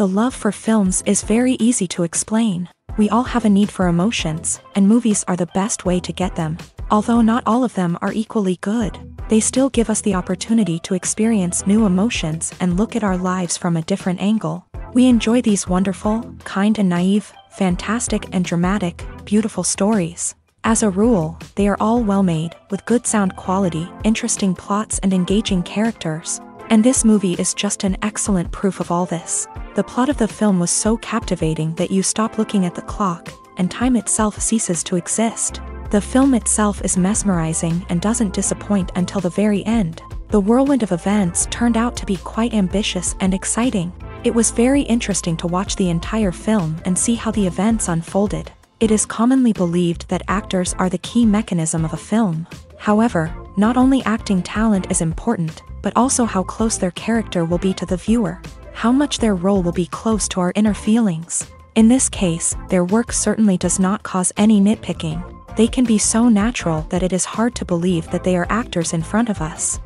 The love for films is very easy to explain. We all have a need for emotions, and movies are the best way to get them. Although not all of them are equally good, they still give us the opportunity to experience new emotions and look at our lives from a different angle. We enjoy these wonderful, kind and naive, fantastic and dramatic, beautiful stories. As a rule, they are all well made, with good sound quality, interesting plots and engaging characters. And this movie is just an excellent proof of all this. The plot of the film was so captivating that you stop looking at the clock, and time itself ceases to exist. The film itself is mesmerizing and doesn't disappoint until the very end. The whirlwind of events turned out to be quite ambitious and exciting. It was very interesting to watch the entire film and see how the events unfolded. It is commonly believed that actors are the key mechanism of a film. However, not only acting talent is important, but also how close their character will be to the viewer. How much their role will be close to our inner feelings. In this case, their work certainly does not cause any nitpicking. They can be so natural that it is hard to believe that they are actors in front of us.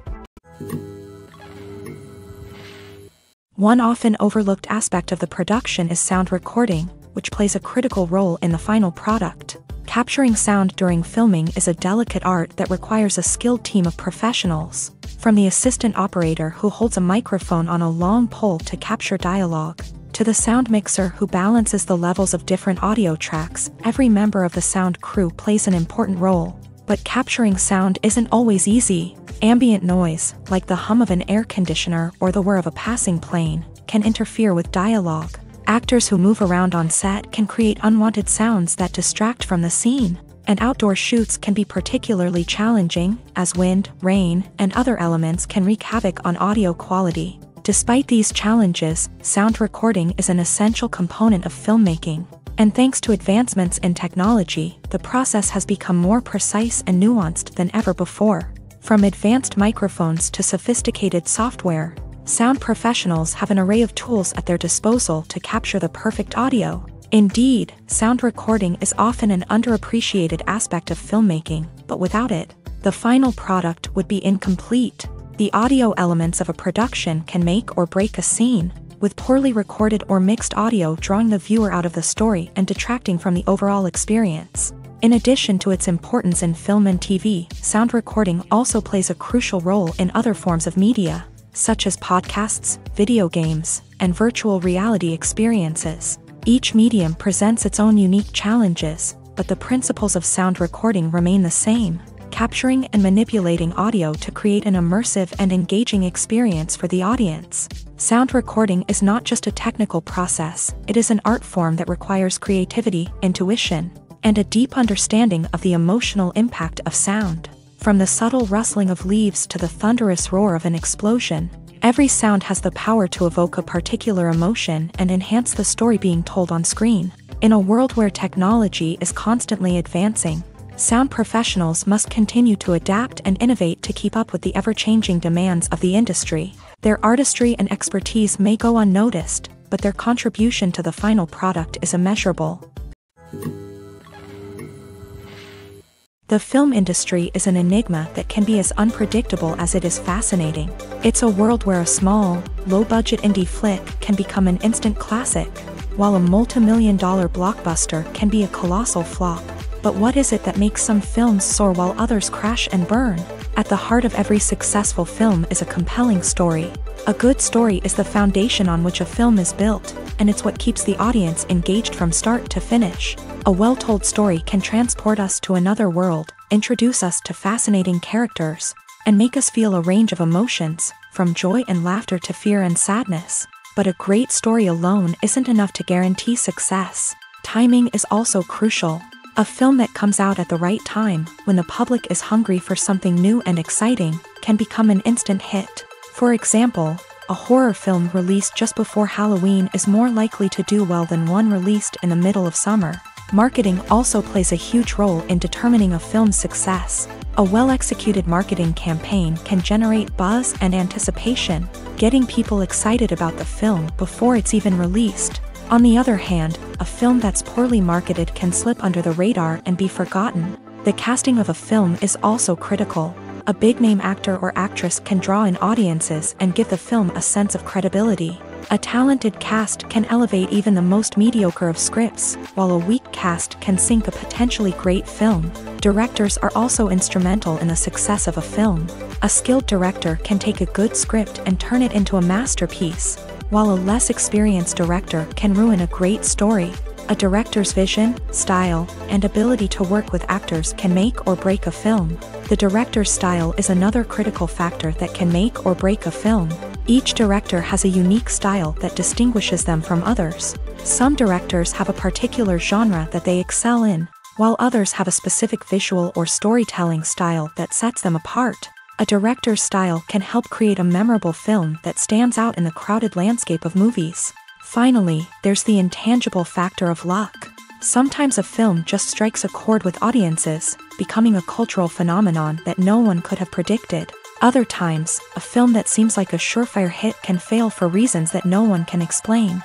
One often overlooked aspect of the production is sound recording, which plays a critical role in the final product. Capturing sound during filming is a delicate art that requires a skilled team of professionals. From the assistant operator who holds a microphone on a long pole to capture dialogue, to the sound mixer who balances the levels of different audio tracks, every member of the sound crew plays an important role. But capturing sound isn't always easy. Ambient noise, like the hum of an air conditioner or the whir of a passing plane, can interfere with dialogue. Actors who move around on set can create unwanted sounds that distract from the scene. And outdoor shoots can be particularly challenging, as wind, rain, and other elements can wreak havoc on audio quality. Despite these challenges, sound recording is an essential component of filmmaking. And thanks to advancements in technology, the process has become more precise and nuanced than ever before. From advanced microphones to sophisticated software, sound professionals have an array of tools at their disposal to capture the perfect audio. Indeed, sound recording is often an underappreciated aspect of filmmaking, but without it, the final product would be incomplete. The audio elements of a production can make or break a scene, with poorly recorded or mixed audio drawing the viewer out of the story and detracting from the overall experience. In addition to its importance in film and TV, sound recording also plays a crucial role in other forms of media, such as podcasts, video games, and virtual reality experiences. Each medium presents its own unique challenges, but the principles of sound recording remain the same, capturing and manipulating audio to create an immersive and engaging experience for the audience. Sound recording is not just a technical process, it is an art form that requires creativity, intuition, and a deep understanding of the emotional impact of sound. From the subtle rustling of leaves to the thunderous roar of an explosion, every sound has the power to evoke a particular emotion and enhance the story being told on screen. In a world where technology is constantly advancing, sound professionals must continue to adapt and innovate to keep up with the ever-changing demands of the industry. Their artistry and expertise may go unnoticed, but their contribution to the final product is immeasurable. The film industry is an enigma that can be as unpredictable as it is fascinating. It's a world where a small, low-budget indie flick can become an instant classic, while a multi-million-dollar blockbuster can be a colossal flop. But what is it that makes some films soar while others crash and burn? At the heart of every successful film is a compelling story. A good story is the foundation on which a film is built, and it's what keeps the audience engaged from start to finish. A well-told story can transport us to another world, introduce us to fascinating characters, and make us feel a range of emotions, from joy and laughter to fear and sadness. But a great story alone isn't enough to guarantee success. Timing is also crucial. A film that comes out at the right time, when the public is hungry for something new and exciting, can become an instant hit. For example, a horror film released just before Halloween is more likely to do well than one released in the middle of summer. Marketing also plays a huge role in determining a film's success. A well-executed marketing campaign can generate buzz and anticipation, getting people excited about the film before it's even released. On the other hand, a film that's poorly marketed can slip under the radar and be forgotten. The casting of a film is also critical. A big-name actor or actress can draw in audiences and give the film a sense of credibility. A talented cast can elevate even the most mediocre of scripts, while a weak cast can sink a potentially great film. Directors are also instrumental in the success of a film. A skilled director can take a good script and turn it into a masterpiece, while a less experienced director can ruin a great story. A director's vision, style, and ability to work with actors can make or break a film. The director's style is another critical factor that can make or break a film. Each director has a unique style that distinguishes them from others. Some directors have a particular genre that they excel in, while others have a specific visual or storytelling style that sets them apart. A director's style can help create a memorable film that stands out in the crowded landscape of movies. Finally, there's the intangible factor of luck. Sometimes a film just strikes a chord with audiences, becoming a cultural phenomenon that no one could have predicted. Other times, a film that seems like a surefire hit can fail for reasons that no one can explain.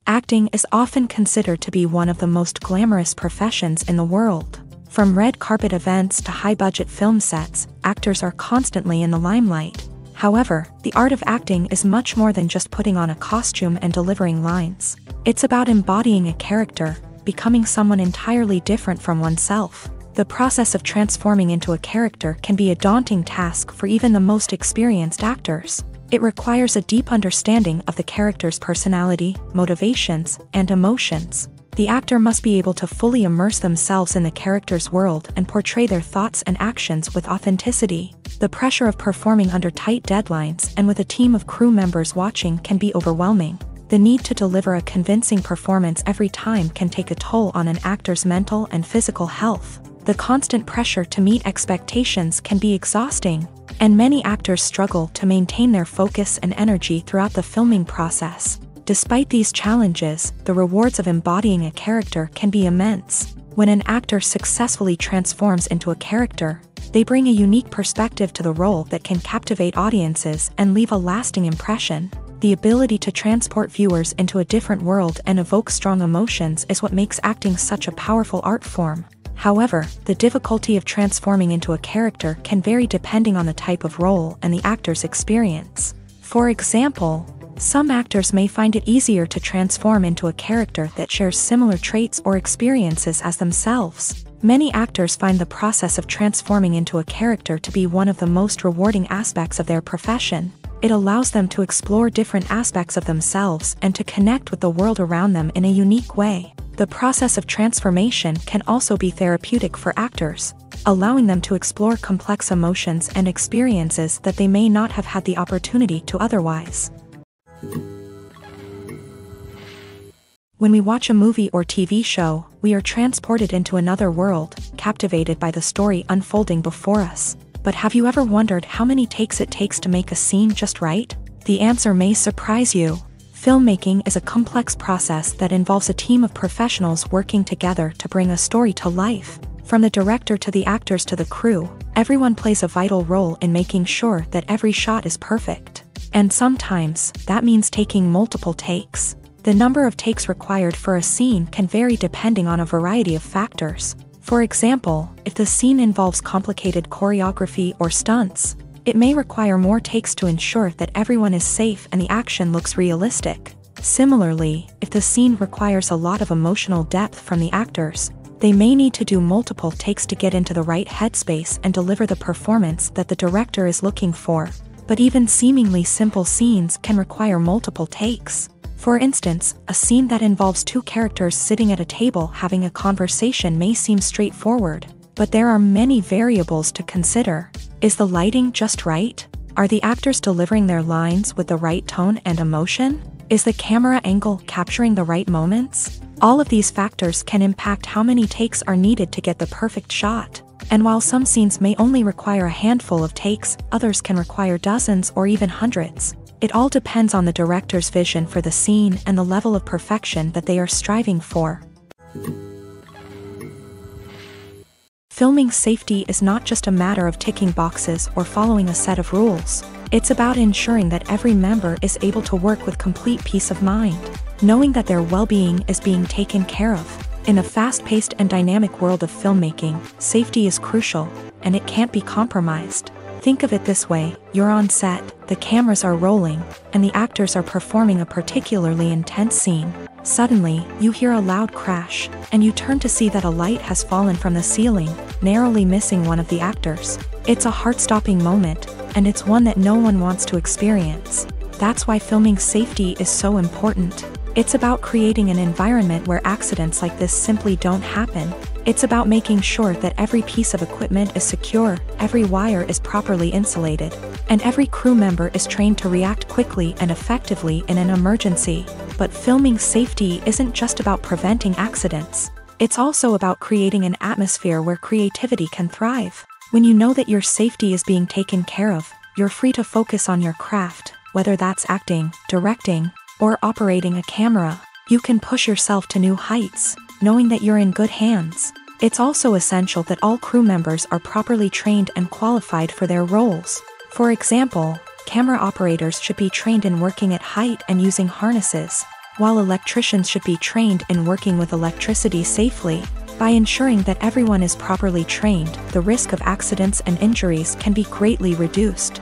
Acting is often considered to be one of the most glamorous professions in the world. From red carpet events to high-budget film sets, actors are constantly in the limelight. However, the art of acting is much more than just putting on a costume and delivering lines. It's about embodying a character, becoming someone entirely different from oneself. The process of transforming into a character can be a daunting task for even the most experienced actors. It requires a deep understanding of the character's personality, motivations, and emotions. The actor must be able to fully immerse themselves in the character's world and portray their thoughts and actions with authenticity. The pressure of performing under tight deadlines and with a team of crew members watching can be overwhelming. The need to deliver a convincing performance every time can take a toll on an actor's mental and physical health. The constant pressure to meet expectations can be exhausting, and many actors struggle to maintain their focus and energy throughout the filming process. Despite these challenges, the rewards of embodying a character can be immense. When an actor successfully transforms into a character, they bring a unique perspective to the role that can captivate audiences and leave a lasting impression. The ability to transport viewers into a different world and evoke strong emotions is what makes acting such a powerful art form. However, the difficulty of transforming into a character can vary depending on the type of role and the actor's experience. For example, some actors may find it easier to transform into a character that shares similar traits or experiences as themselves. Many actors find the process of transforming into a character to be one of the most rewarding aspects of their profession. It allows them to explore different aspects of themselves and to connect with the world around them in a unique way. The process of transformation can also be therapeutic for actors, allowing them to explore complex emotions and experiences that they may not have had the opportunity to otherwise. When we watch a movie or TV show, we are transported into another world, captivated by the story unfolding before us. But have you ever wondered how many takes it takes to make a scene just right? The answer may surprise you. Filmmaking is a complex process that involves a team of professionals working together to bring a story to life. From the director to the actors to the crew, everyone plays a vital role in making sure that every shot is perfect. And sometimes, that means taking multiple takes. The number of takes required for a scene can vary depending on a variety of factors. For example, if the scene involves complicated choreography or stunts, it may require more takes to ensure that everyone is safe and the action looks realistic. Similarly, if the scene requires a lot of emotional depth from the actors, they may need to do multiple takes to get into the right headspace and deliver the performance that the director is looking for. But even seemingly simple scenes can require multiple takes. For instance, a scene that involves two characters sitting at a table having a conversation may seem straightforward, but there are many variables to consider. Is the lighting just right? Are the actors delivering their lines with the right tone and emotion? Is the camera angle capturing the right moments? All of these factors can impact how many takes are needed to get the perfect shot. And while some scenes may only require a handful of takes, others can require dozens or even hundreds. It all depends on the director's vision for the scene and the level of perfection that they are striving for. Filming safety is not just a matter of ticking boxes or following a set of rules. It's about ensuring that every member is able to work with complete peace of mind, knowing that their well-being is being taken care of. In a fast-paced and dynamic world of filmmaking, safety is crucial, and it can't be compromised. Think of it this way, you're on set, the cameras are rolling, and the actors are performing a particularly intense scene. Suddenly, you hear a loud crash, and you turn to see that a light has fallen from the ceiling, narrowly missing one of the actors. It's a heart-stopping moment, and it's one that no one wants to experience. That's why filming safety is so important. It's about creating an environment where accidents like this simply don't happen. It's about making sure that every piece of equipment is secure, every wire is properly insulated, and every crew member is trained to react quickly and effectively in an emergency. But filming safety isn't just about preventing accidents. It's also about creating an atmosphere where creativity can thrive. When you know that your safety is being taken care of, you're free to focus on your craft, whether that's acting, directing, or operating a camera. You can push yourself to new heights, knowing that you're in good hands. It's also essential that all crew members are properly trained and qualified for their roles. For example, camera operators should be trained in working at height and using harnesses, while electricians should be trained in working with electricity safely. By ensuring that everyone is properly trained, the risk of accidents and injuries can be greatly reduced.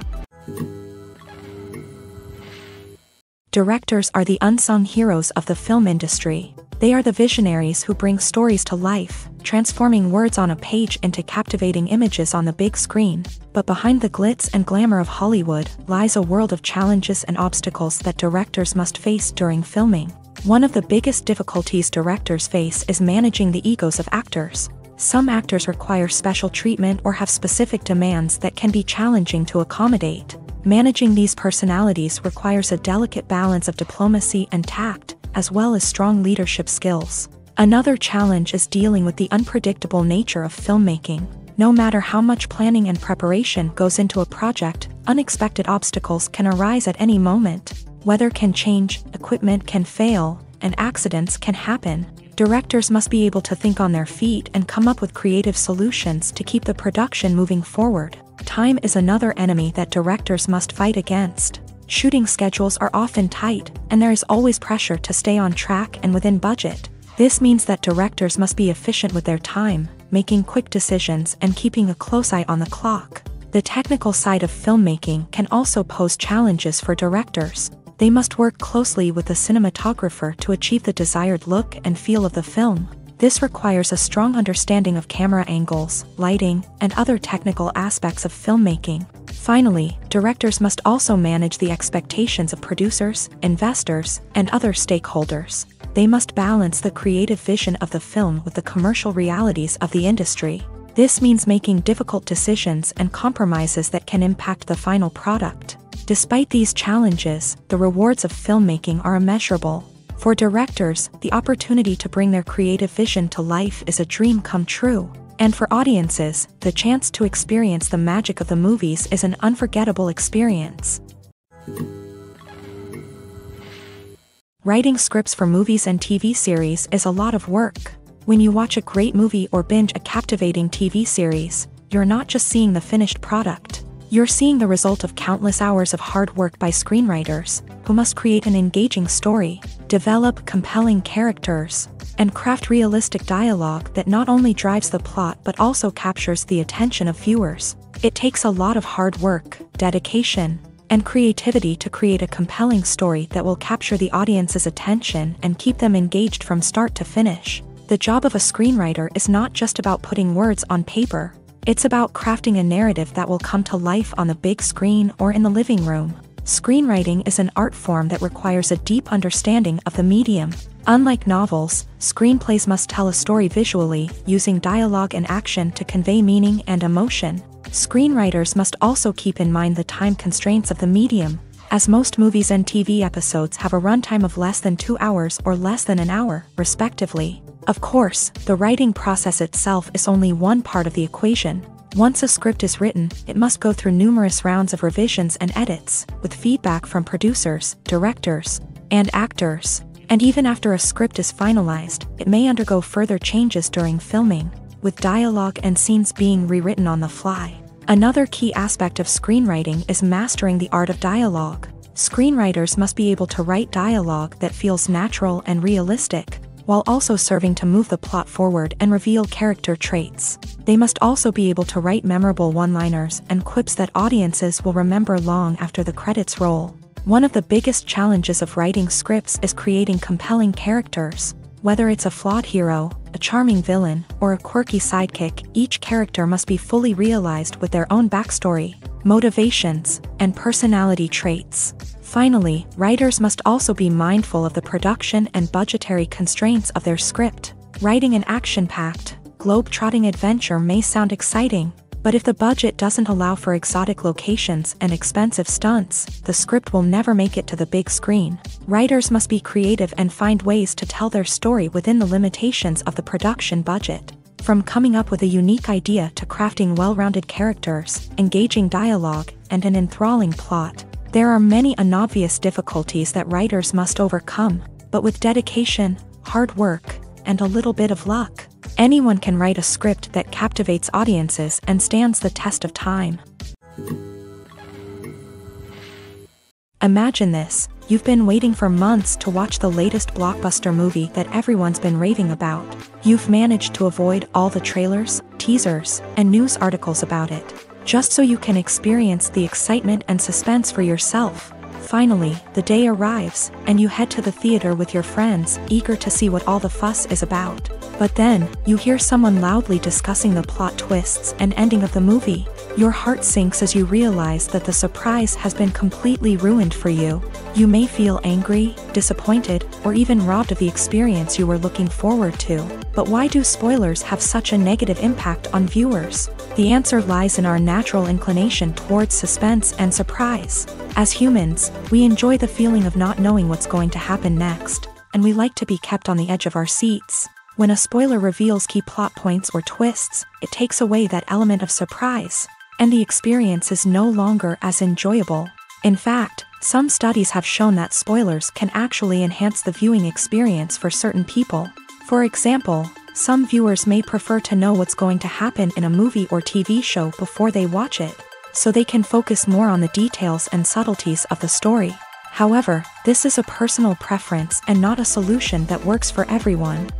Directors are the unsung heroes of the film industry. They are the visionaries who bring stories to life, transforming words on a page into captivating images on the big screen. But behind the glitz and glamour of Hollywood lies a world of challenges and obstacles that directors must face during filming. One of the biggest difficulties directors face is managing the egos of actors. Some actors require special treatment or have specific demands that can be challenging to accommodate. Managing these personalities requires a delicate balance of diplomacy and tact, as well as strong leadership skills. Another challenge is dealing with the unpredictable nature of filmmaking. No matter how much planning and preparation goes into a project, unexpected obstacles can arise at any moment. Weather can change, equipment can fail, and accidents can happen. Directors must be able to think on their feet and come up with creative solutions to keep the production moving forward. Time is another enemy that directors must fight against. Shooting schedules are often tight, and there is always pressure to stay on track and within budget. This means that directors must be efficient with their time, making quick decisions and keeping a close eye on the clock. The technical side of filmmaking can also pose challenges for directors. They must work closely with the cinematographer to achieve the desired look and feel of the film. This requires a strong understanding of camera angles, lighting, and other technical aspects of filmmaking. Finally, directors must also manage the expectations of producers, investors, and other stakeholders. They must balance the creative vision of the film with the commercial realities of the industry. This means making difficult decisions and compromises that can impact the final product. Despite these challenges, the rewards of filmmaking are immeasurable. For directors, the opportunity to bring their creative vision to life is a dream come true. And for audiences, the chance to experience the magic of the movies is an unforgettable experience. Writing scripts for movies and TV series is a lot of work. When you watch a great movie or binge a captivating TV series, you're not just seeing the finished product. You're seeing the result of countless hours of hard work by screenwriters, who must create an engaging story, develop compelling characters, and craft realistic dialogue that not only drives the plot but also captures the attention of viewers. It takes a lot of hard work, dedication, and creativity to create a compelling story that will capture the audience's attention and keep them engaged from start to finish. The job of a screenwriter is not just about putting words on paper. It's about crafting a narrative that will come to life on the big screen or in the living room. Screenwriting is an art form that requires a deep understanding of the medium. Unlike novels, screenplays must tell a story visually, using dialogue and action to convey meaning and emotion. Screenwriters must also keep in mind the time constraints of the medium, as most movies and TV episodes have a runtime of less than 2 hours or less than an hour, respectively. Of course, the writing process itself is only one part of the equation. Once a script is written, it must go through numerous rounds of revisions and edits, with feedback from producers, directors, and actors. And even after a script is finalized, it may undergo further changes during filming, with dialogue and scenes being rewritten on the fly. Another key aspect of screenwriting is mastering the art of dialogue. Screenwriters must be able to write dialogue that feels natural and realistic. while also serving to move the plot forward and reveal character traits. They must also be able to write memorable one-liners and quips that audiences will remember long after the credits roll. One of the biggest challenges of writing scripts is creating compelling characters. Whether it's a flawed hero, a charming villain, or a quirky sidekick, each character must be fully realized with their own backstory, motivations, and personality traits. Finally, writers must also be mindful of the production and budgetary constraints of their script. Writing an action-packed, globe-trotting adventure may sound exciting, but if the budget doesn't allow for exotic locations and expensive stunts, the script will never make it to the big screen. Writers must be creative and find ways to tell their story within the limitations of the production budget. From coming up with a unique idea to crafting well-rounded characters, engaging dialogue, and an enthralling plot, there are many unobvious difficulties that writers must overcome, but with dedication, hard work, and a little bit of luck, anyone can write a script that captivates audiences and stands the test of time. Imagine this: you've been waiting for months to watch the latest blockbuster movie that everyone's been raving about. You've managed to avoid all the trailers, teasers, and news articles about it, just so you can experience the excitement and suspense for yourself. Finally, the day arrives, and you head to the theater with your friends, eager to see what all the fuss is about. But then, you hear someone loudly discussing the plot twists and ending of the movie. Your heart sinks as you realize that the surprise has been completely ruined for you. You may feel angry, disappointed, or even robbed of the experience you were looking forward to. But why do spoilers have such a negative impact on viewers? The answer lies in our natural inclination towards suspense and surprise. As humans, we enjoy the feeling of not knowing what's going to happen next, and we like to be kept on the edge of our seats. When a spoiler reveals key plot points or twists, it takes away that element of surprise, and the experience is no longer as enjoyable. In fact, some studies have shown that spoilers can actually enhance the viewing experience for certain people. For example, some viewers may prefer to know what's going to happen in a movie or TV show before they watch it, so they can focus more on the details and subtleties of the story. However, this is a personal preference and not a solution that works for everyone.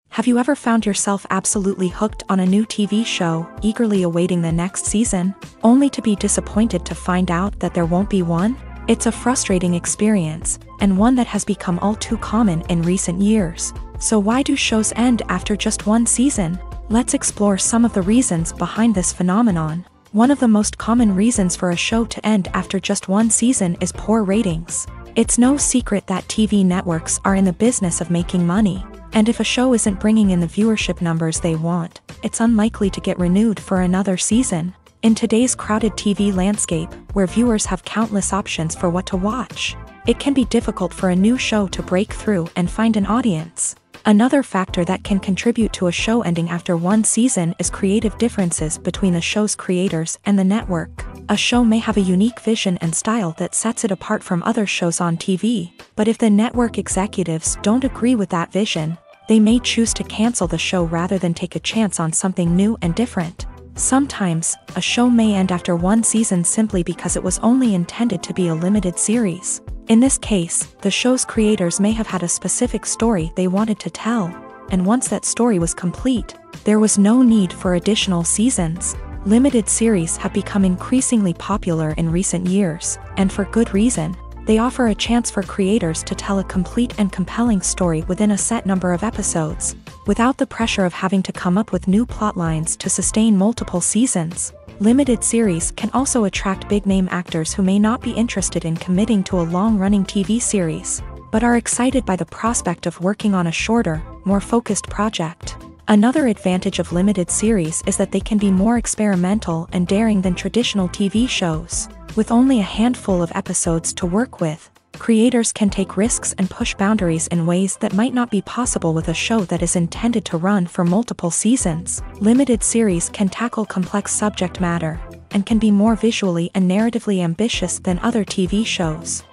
Have you ever found yourself absolutely hooked on a new TV show, eagerly awaiting the next season, only to be disappointed to find out that there won't be one? It's a frustrating experience, and one that has become all too common in recent years. So why do shows end after just one season? Let's explore some of the reasons behind this phenomenon. One of the most common reasons for a show to end after just one season is poor ratings. It's no secret that TV networks are in the business of making money, and if a show isn't bringing in the viewership numbers they want, it's unlikely to get renewed for another season. In today's crowded TV landscape, where viewers have countless options for what to watch, it can be difficult for a new show to break through and find an audience. Another factor that can contribute to a show ending after one season is creative differences between the show's creators and the network. A show may have a unique vision and style that sets it apart from other shows on TV, but if the network executives don't agree with that vision, they may choose to cancel the show rather than take a chance on something new and different. Sometimes, a show may end after one season simply because it was only intended to be a limited series. In this case, the show's creators may have had a specific story they wanted to tell, and once that story was complete, there was no need for additional seasons. Limited series have become increasingly popular in recent years, and for good reason. They offer a chance for creators to tell a complete and compelling story within a set number of episodes, without the pressure of having to come up with new plotlines to sustain multiple seasons. Limited series can also attract big-name actors who may not be interested in committing to a long-running TV series, but are excited by the prospect of working on a shorter, more focused project. Another advantage of limited series is that they can be more experimental and daring than traditional TV shows. With only a handful of episodes to work with, creators can take risks and push boundaries in ways that might not be possible with a show that is intended to run for multiple seasons. Limited series can tackle complex subject matter, and can be more visually and narratively ambitious than other TV shows.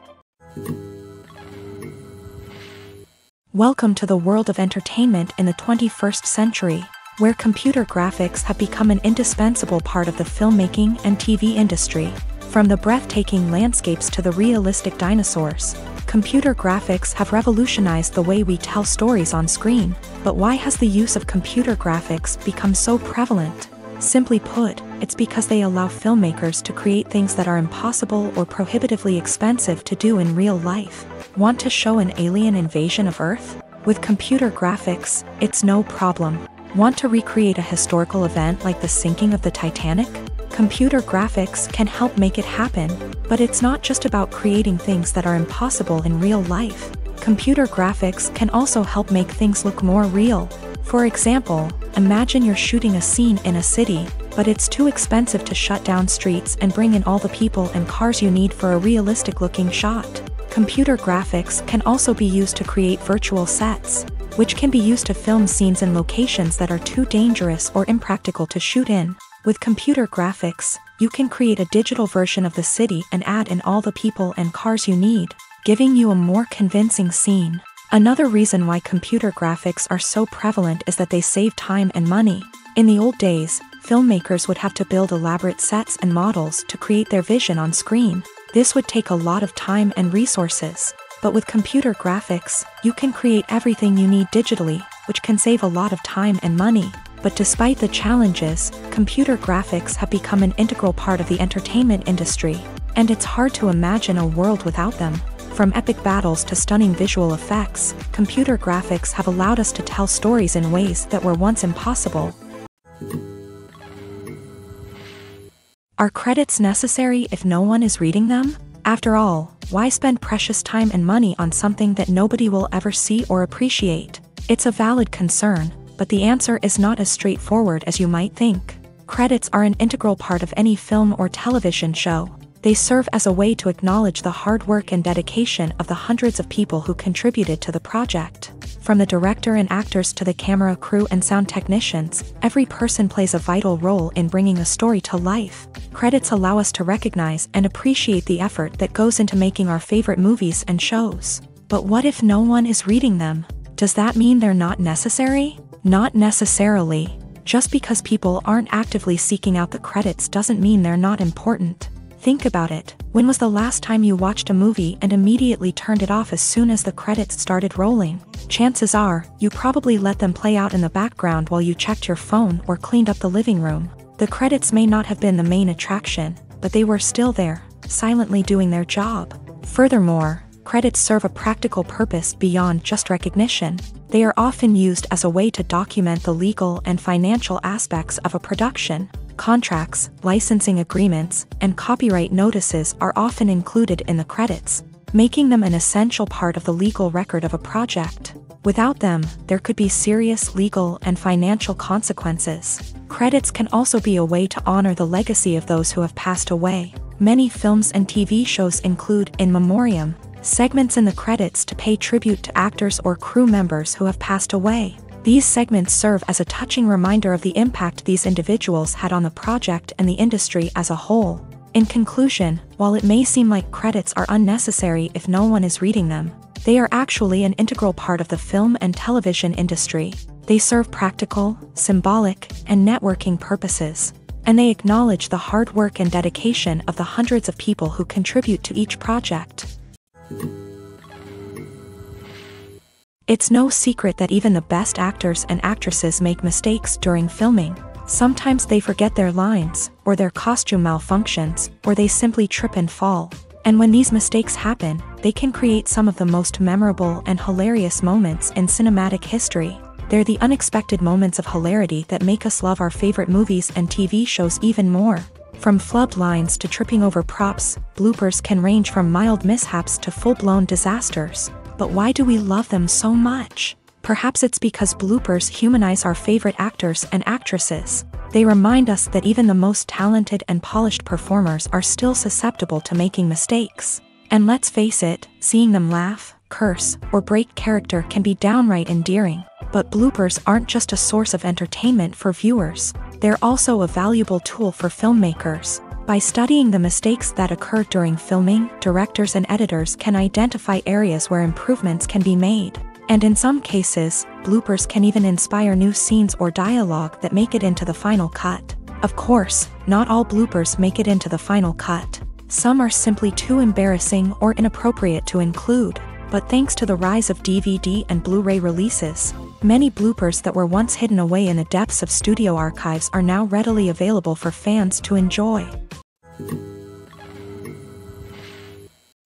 Welcome to the world of entertainment in the 21st century, where computer graphics have become an indispensable part of the filmmaking and TV industry. From the breathtaking landscapes to the realistic dinosaurs, Computer graphics have revolutionized the way we tell stories on screen, but why has the use of computer graphics become so prevalent? Simply put, it's because they allow filmmakers to create things that are impossible or prohibitively expensive to do in real life. Want to show an alien invasion of Earth? With computer graphics, it's no problem. Want to recreate a historical event like the sinking of the Titanic? Computer graphics can help make it happen, but it's not just about creating things that are impossible in real life. Computer graphics can also help make things look more real. For example, imagine you're shooting a scene in a city, but it's too expensive to shut down streets and bring in all the people and cars you need for a realistic-looking shot. Computer graphics can also be used to create virtual sets, which can be used to film scenes in locations that are too dangerous or impractical to shoot in. With computer graphics, you can create a digital version of the city and add in all the people and cars you need, giving you a more convincing scene. Another reason why computer graphics are so prevalent is that they save time and money. In the old days, filmmakers would have to build elaborate sets and models to create their vision on screen. This would take a lot of time and resources. But with computer graphics, you can create everything you need digitally, which can save a lot of time and money. But despite the challenges, computer graphics have become an integral part of the entertainment industry, and it's hard to imagine a world without them. From epic battles to stunning visual effects, computer graphics have allowed us to tell stories in ways that were once impossible. Are credits necessary if no one is reading them? After all, why spend precious time and money on something that nobody will ever see or appreciate? It's a valid concern, but the answer is not as straightforward as you might think. Credits are an integral part of any film or television show. They serve as a way to acknowledge the hard work and dedication of the hundreds of people who contributed to the project. From the director and actors to the camera crew and sound technicians, every person plays a vital role in bringing a story to life. Credits allow us to recognize and appreciate the effort that goes into making our favorite movies and shows. But what if no one is reading them? Does that mean they're not necessary? Not necessarily. Just because people aren't actively seeking out the credits doesn't mean they're not important. Think about it. When was the last time you watched a movie and immediately turned it off as soon as the credits started rolling? Chances are, you probably let them play out in the background while you checked your phone or cleaned up the living room. The credits may not have been the main attraction, but they were still there, silently doing their job. Furthermore, credits serve a practical purpose beyond just recognition. They are often used as a way to document the legal and financial aspects of a production. Contracts, licensing agreements, and copyright notices are often included in the credits, making them an essential part of the legal record of a project. Without them, there could be serious legal and financial consequences. Credits can also be a way to honor the legacy of those who have passed away. Many films and TV shows include in memoriam segments in the credits to pay tribute to actors or crew members who have passed away. These segments serve as a touching reminder of the impact these individuals had on the project and the industry as a whole. In conclusion, while it may seem like credits are unnecessary if no one is reading them, they are actually an integral part of the film and television industry. They serve practical, symbolic, and networking purposes, and they acknowledge the hard work and dedication of the hundreds of people who contribute to each project. It's no secret that even the best actors and actresses make mistakes during filming. Sometimes they forget their lines, or their costume malfunctions, or they simply trip and fall. And when these mistakes happen, they can create some of the most memorable and hilarious moments in cinematic history. They're the unexpected moments of hilarity that make us love our favorite movies and TV shows even more. From flubbed lines to tripping over props, bloopers can range from mild mishaps to full-blown disasters. But why do we love them so much? Perhaps it's because bloopers humanize our favorite actors and actresses. They remind us that even the most talented and polished performers are still susceptible to making mistakes. And let's face it, seeing them laugh, curse, or break character can be downright endearing. But bloopers aren't just a source of entertainment for viewers. They're also a valuable tool for filmmakers. By studying the mistakes that occur during filming, directors and editors can identify areas where improvements can be made. And in some cases, bloopers can even inspire new scenes or dialogue that make it into the final cut. Of course, not all bloopers make it into the final cut. Some are simply too embarrassing or inappropriate to include. But thanks to the rise of DVD and Blu-ray releases, many bloopers that were once hidden away in the depths of studio archives are now readily available for fans to enjoy.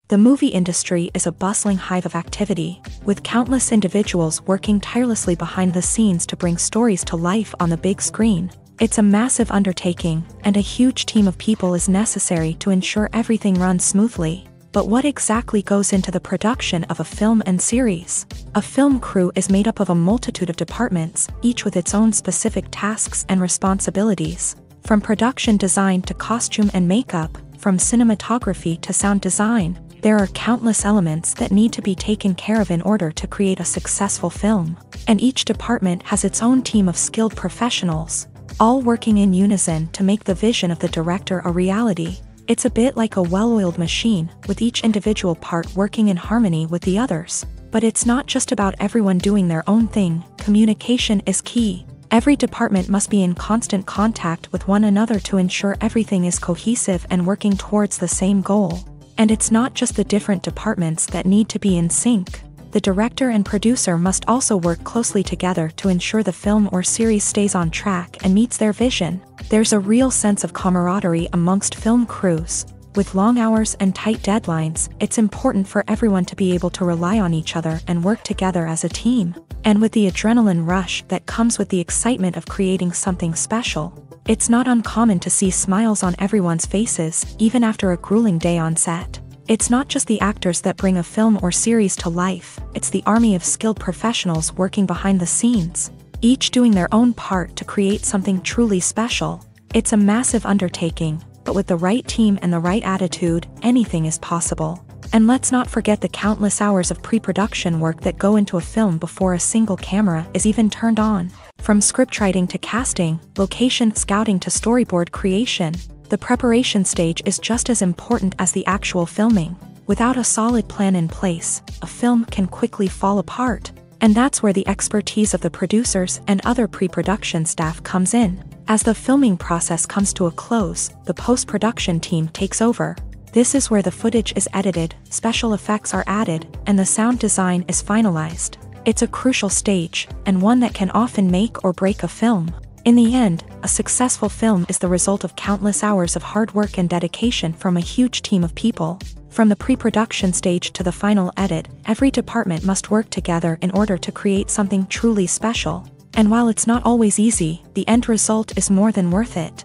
The movie industry is a bustling hive of activity, with countless individuals working tirelessly behind the scenes to bring stories to life on the big screen. It's a massive undertaking, and a huge team of people is necessary to ensure everything runs smoothly. But what exactly goes into the production of a film and series? A film crew is made up of a multitude of departments, each with its own specific tasks and responsibilities. From production design to costume and makeup, from cinematography to sound design, there are countless elements that need to be taken care of in order to create a successful film. And each department has its own team of skilled professionals, all working in unison to make the vision of the director a reality. It's a bit like a well-oiled machine, with each individual part working in harmony with the others. But it's not just about everyone doing their own thing. Communication is key. Every department must be in constant contact with one another to ensure everything is cohesive and working towards the same goal. And it's not just the different departments that need to be in sync. The director and producer must also work closely together to ensure the film or series stays on track and meets their vision. There's a real sense of camaraderie amongst film crews. With long hours and tight deadlines, it's important for everyone to be able to rely on each other and work together as a team. And with the adrenaline rush that comes with the excitement of creating something special, it's not uncommon to see smiles on everyone's faces, even after a grueling day on set. It's not just the actors that bring a film or series to life, it's the army of skilled professionals working behind the scenes, each doing their own part to create something truly special. It's a massive undertaking, but with the right team and the right attitude, anything is possible. And let's not forget the countless hours of pre-production work that go into a film before a single camera is even turned on. From scriptwriting to casting, location scouting to storyboard creation, the preparation stage is just as important as the actual filming. Without a solid plan in place, a film can quickly fall apart. And that's where the expertise of the producers and other pre-production staff comes in. As the filming process comes to a close, the post-production team takes over. This is where the footage is edited, special effects are added, and the sound design is finalized. It's a crucial stage, and one that can often make or break a film. In the end, a successful film is the result of countless hours of hard work and dedication from a huge team of people. From the pre-production stage to the final edit, every department must work together in order to create something truly special. And while it's not always easy, the end result is more than worth it.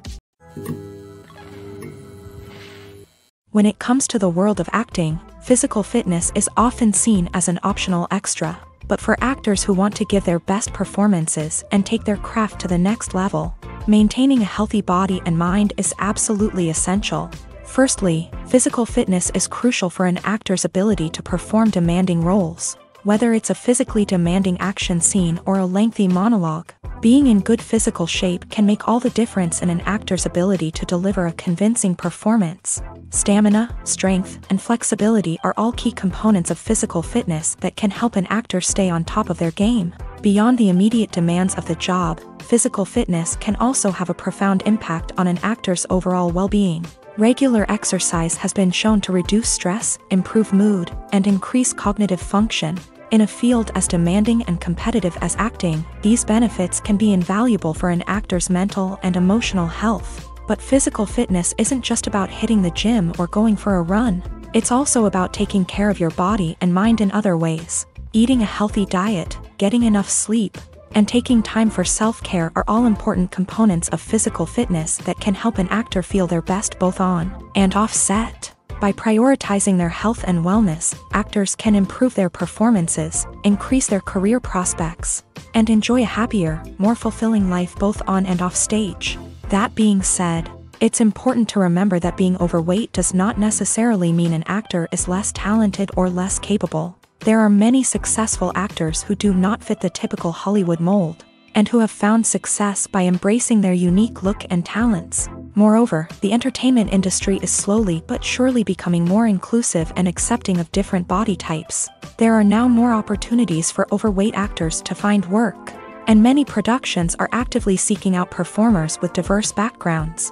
When it comes to the world of acting, physical fitness is often seen as an optional extra. But for actors who want to give their best performances and take their craft to the next level, maintaining a healthy body and mind is absolutely essential. Firstly, physical fitness is crucial for an actor's ability to perform demanding roles. Whether it's a physically demanding action scene or a lengthy monologue, being in good physical shape can make all the difference in an actor's ability to deliver a convincing performance. Stamina, strength, and flexibility are all key components of physical fitness that can help an actor stay on top of their game. Beyond the immediate demands of the job, physical fitness can also have a profound impact on an actor's overall well-being. Regular exercise has been shown to reduce stress, improve mood, and increase cognitive function. In a field as demanding and competitive as acting, these benefits can be invaluable for an actor's mental and emotional health. But physical fitness isn't just about hitting the gym or going for a run. It's also about taking care of your body and mind in other ways. Eating a healthy diet, getting enough sleep, and taking time for self-care are all important components of physical fitness that can help an actor feel their best both on and off set. By prioritizing their health and wellness, actors can improve their performances, increase their career prospects, and enjoy a happier, more fulfilling life both on and off stage. That being said, it's important to remember that being overweight does not necessarily mean an actor is less talented or less capable. There are many successful actors who do not fit the typical Hollywood mold, and who have found success by embracing their unique look and talents. Moreover, the entertainment industry is slowly but surely becoming more inclusive and accepting of different body types. There are now more opportunities for overweight actors to find work, and many productions are actively seeking out performers with diverse backgrounds.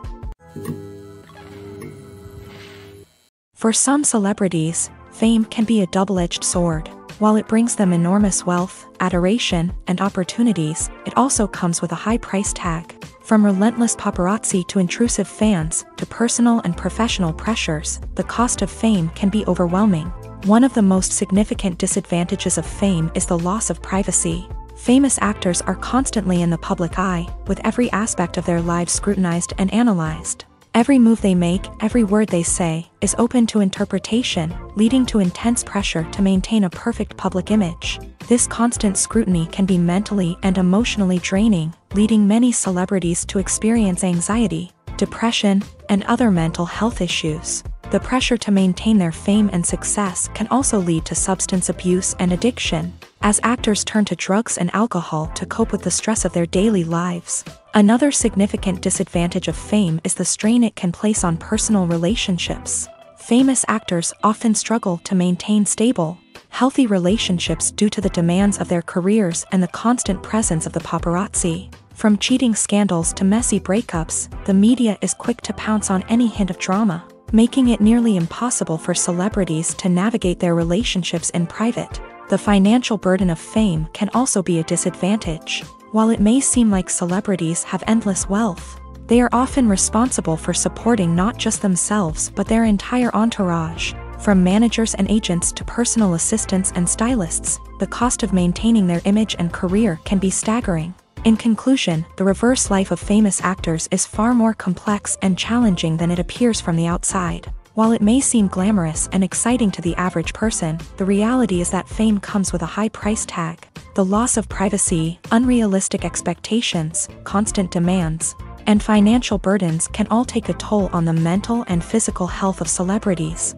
For some celebrities, fame can be a double-edged sword. While it brings them enormous wealth, adoration, and opportunities, it also comes with a high price tag. From relentless paparazzi to intrusive fans, to personal and professional pressures, the cost of fame can be overwhelming. One of the most significant disadvantages of fame is the loss of privacy. Famous actors are constantly in the public eye, with every aspect of their lives scrutinized and analyzed. Every move they make, every word they say, is open to interpretation, leading to intense pressure to maintain a perfect public image. This constant scrutiny can be mentally and emotionally draining, leading many celebrities to experience anxiety, depression, and other mental health issues. The pressure to maintain their fame and success can also lead to substance abuse and addiction, as actors turn to drugs and alcohol to cope with the stress of their daily lives. Another significant disadvantage of fame is the strain it can place on personal relationships. Famous actors often struggle to maintain stable, healthy relationships due to the demands of their careers and the constant presence of the paparazzi. From cheating scandals to messy breakups, the media is quick to pounce on any hint of drama, making it nearly impossible for celebrities to navigate their relationships in private. The financial burden of fame can also be a disadvantage. While it may seem like celebrities have endless wealth, they are often responsible for supporting not just themselves but their entire entourage. From managers and agents to personal assistants and stylists, the cost of maintaining their image and career can be staggering. In conclusion, the reverse life of famous actors is far more complex and challenging than it appears from the outside. While it may seem glamorous and exciting to the average person, the reality is that fame comes with a high price tag. The loss of privacy, unrealistic expectations, constant demands, and financial burdens can all take a toll on the mental and physical health of celebrities.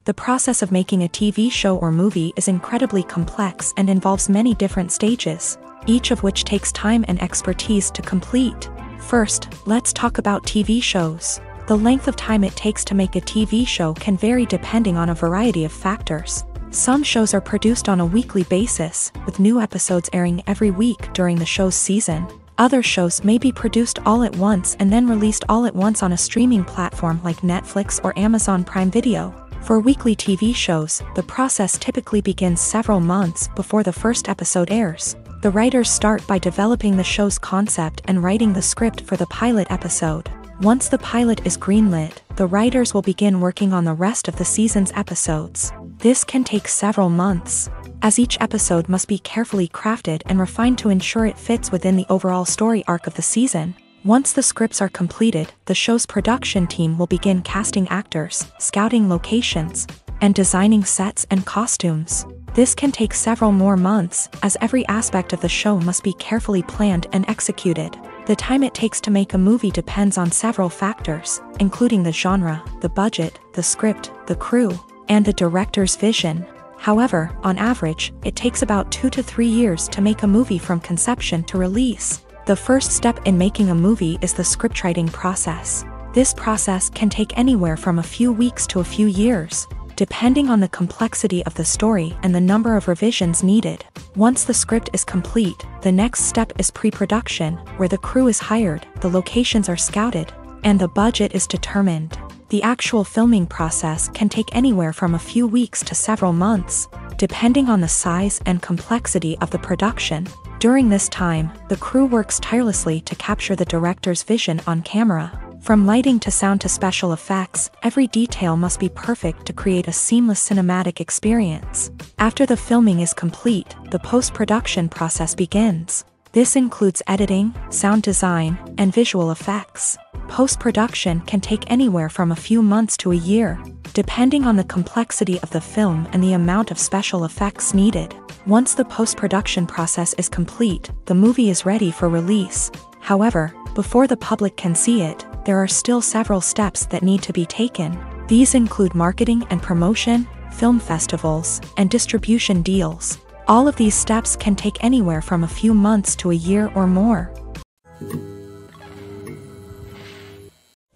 The process of making a TV show or movie is incredibly complex and involves many different stages, each of which takes time and expertise to complete. First, let's talk about TV shows. The length of time it takes to make a TV show can vary depending on a variety of factors. Some shows are produced on a weekly basis, with new episodes airing every week during the show's season. Other shows may be produced all at once and then released all at once on a streaming platform like Netflix or Amazon Prime Video. For weekly TV shows, the process typically begins several months before the first episode airs. The writers start by developing the show's concept and writing the script for the pilot episode. Once the pilot is greenlit, the writers will begin working on the rest of the season's episodes. This can take several months, as each episode must be carefully crafted and refined to ensure it fits within the overall story arc of the season. Once the scripts are completed, the show's production team will begin casting actors, scouting locations, and designing sets and costumes. This can take several more months, as every aspect of the show must be carefully planned and executed. The time it takes to make a movie depends on several factors, including the genre, the budget, the script, the crew, and the director's vision. However, on average, it takes about 2 to 3 years to make a movie from conception to release. The first step in making a movie is the scriptwriting process. This process can take anywhere from a few weeks to a few years, depending on the complexity of the story and the number of revisions needed. Once the script is complete, the next step is pre-production, where the crew is hired, the locations are scouted, and the budget is determined. The actual filming process can take anywhere from a few weeks to several months, depending on the size and complexity of the production. During this time, the crew works tirelessly to capture the director's vision on camera. From lighting to sound to special effects, every detail must be perfect to create a seamless cinematic experience. After the filming is complete, the post-production process begins. This includes editing, sound design, and visual effects. Post-production can take anywhere from a few months to a year, depending on the complexity of the film and the amount of special effects needed. Once the post-production process is complete, the movie is ready for release. However, before the public can see it, there are still several steps that need to be taken. These include marketing and promotion, film festivals, and distribution deals. All of these steps can take anywhere from a few months to a year or more.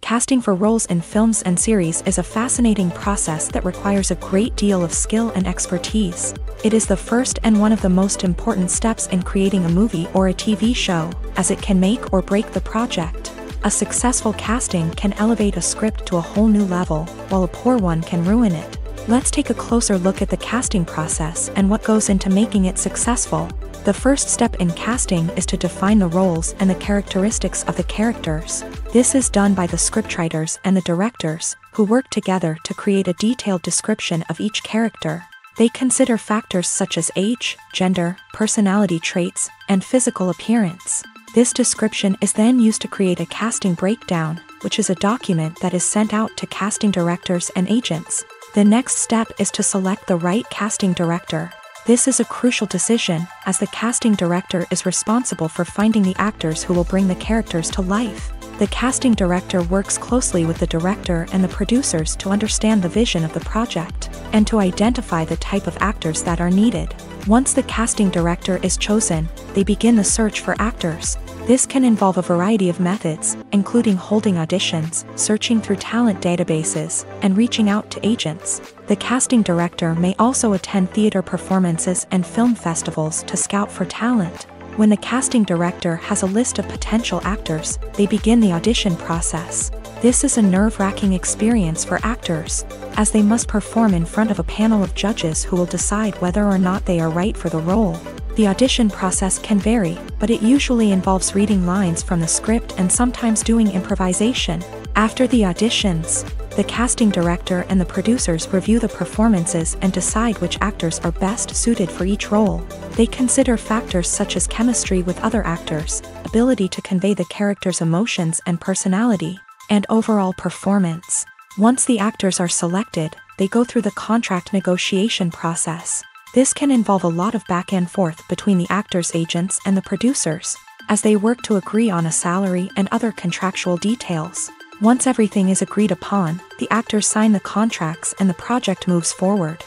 Casting for roles in films and series is a fascinating process that requires a great deal of skill and expertise. It is the first and one of the most important steps in creating a movie or a TV show, as it can make or break the project. A successful casting can elevate a script to a whole new level, while a poor one can ruin it. Let's take a closer look at the casting process and what goes into making it successful. The first step in casting is to define the roles and the characteristics of the characters. This is done by the scriptwriters and the directors, who work together to create a detailed description of each character. They consider factors such as age, gender, personality traits, and physical appearance. This description is then used to create a casting breakdown, which is a document that is sent out to casting directors and agents. The next step is to select the right casting director. This is a crucial decision, as the casting director is responsible for finding the actors who will bring the characters to life. The casting director works closely with the director and the producers to understand the vision of the project, and to identify the type of actors that are needed. Once the casting director is chosen, they begin the search for actors. This can involve a variety of methods, including holding auditions, searching through talent databases, and reaching out to agents. The casting director may also attend theater performances and film festivals to scout for talent. When the casting director has a list of potential actors, they begin the audition process. This is a nerve-wracking experience for actors, as they must perform in front of a panel of judges who will decide whether or not they are right for the role. The audition process can vary, but it usually involves reading lines from the script and sometimes doing improvisation. After the auditions, the casting director and the producers review the performances and decide which actors are best suited for each role. They consider factors such as chemistry with other actors, ability to convey the character's emotions and personality, and overall performance. Once the actors are selected, they go through the contract negotiation process. This can involve a lot of back and forth between the actors' agents and the producers, as they work to agree on a salary and other contractual details. Once everything is agreed upon, the actors sign the contracts and the project moves forward.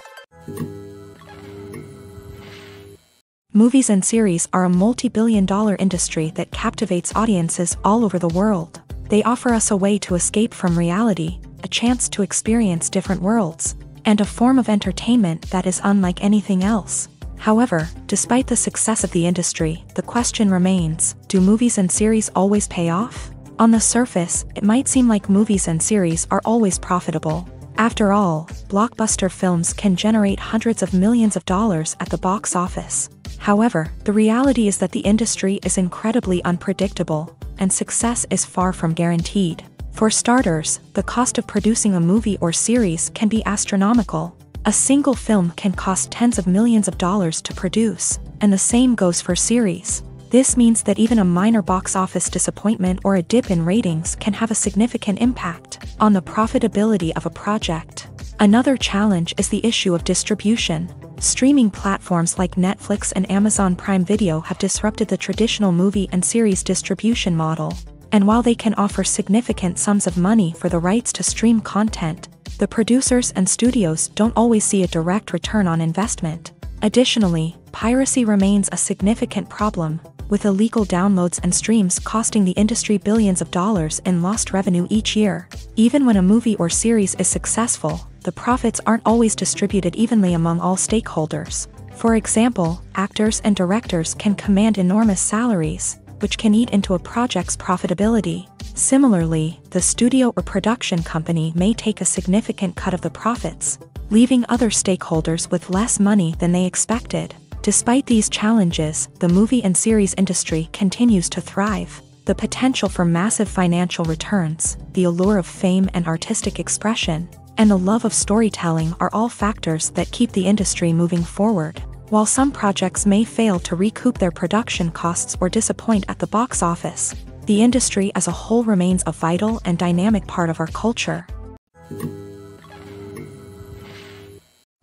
Movies and series are a multi-billion-dollar industry that captivates audiences all over the world. They offer us a way to escape from reality, a chance to experience different worlds, and a form of entertainment that is unlike anything else. However, despite the success of the industry, the question remains, do movies and series always pay off? On the surface, it might seem like movies and series are always profitable. After all, blockbuster films can generate hundreds of millions of dollars at the box office. However, the reality is that the industry is incredibly unpredictable, and success is far from guaranteed. For starters, the cost of producing a movie or series can be astronomical. A single film can cost tens of millions of dollars to produce, and the same goes for series. This means that even a minor box office disappointment or a dip in ratings can have a significant impact on the profitability of a project. Another challenge is the issue of distribution. Streaming platforms like Netflix and Amazon Prime Video have disrupted the traditional movie and series distribution model. And while they can offer significant sums of money for the rights to stream content, the producers and studios don't always see a direct return on investment. Additionally, piracy remains a significant problem, with illegal downloads and streams costing the industry billions of dollars in lost revenue each year. Even when a movie or series is successful, the profits aren't always distributed evenly among all stakeholders. For example, actors and directors can command enormous salaries, which can eat into a project's profitability. Similarly, the studio or production company may take a significant cut of the profits, leaving other stakeholders with less money than they expected. Despite these challenges, the movie and series industry continues to thrive. The potential for massive financial returns, the allure of fame and artistic expression, and the love of storytelling are all factors that keep the industry moving forward. While some projects may fail to recoup their production costs or disappoint at the box office, the industry as a whole remains a vital and dynamic part of our culture.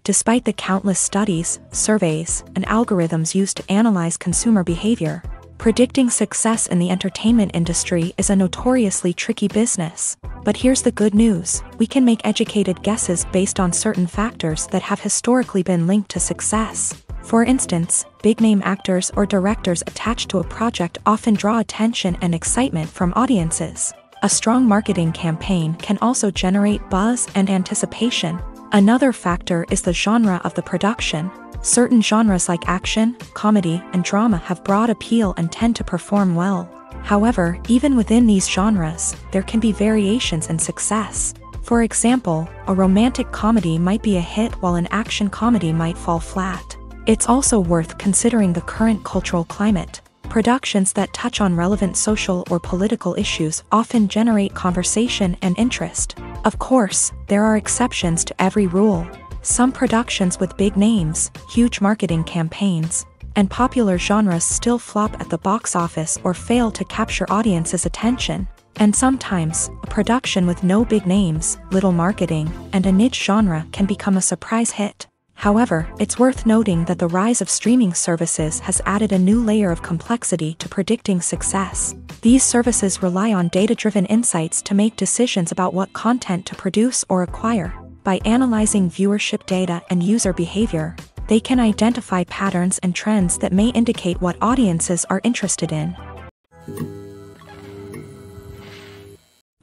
Despite the countless studies, surveys, and algorithms used to analyze consumer behavior, predicting success in the entertainment industry is a notoriously tricky business. But here's the good news: we can make educated guesses based on certain factors that have historically been linked to success. For instance, big-name actors or directors attached to a project often draw attention and excitement from audiences. A strong marketing campaign can also generate buzz and anticipation. Another factor is the genre of the production. Certain genres like action, comedy, and drama have broad appeal and tend to perform well. However, even within these genres, there can be variations in success. For example, a romantic comedy might be a hit while an action comedy might fall flat. It's also worth considering the current cultural climate. Productions that touch on relevant social or political issues often generate conversation and interest. Of course, there are exceptions to every rule. Some productions with big names, huge marketing campaigns, and popular genres still flop at the box office or fail to capture audiences' attention. And sometimes, a production with no big names, little marketing, and a niche genre can become a surprise hit. However, it's worth noting that the rise of streaming services has added a new layer of complexity to predicting success. These services rely on data-driven insights to make decisions about what content to produce or acquire. By analyzing viewership data and user behavior, they can identify patterns and trends that may indicate what audiences are interested in.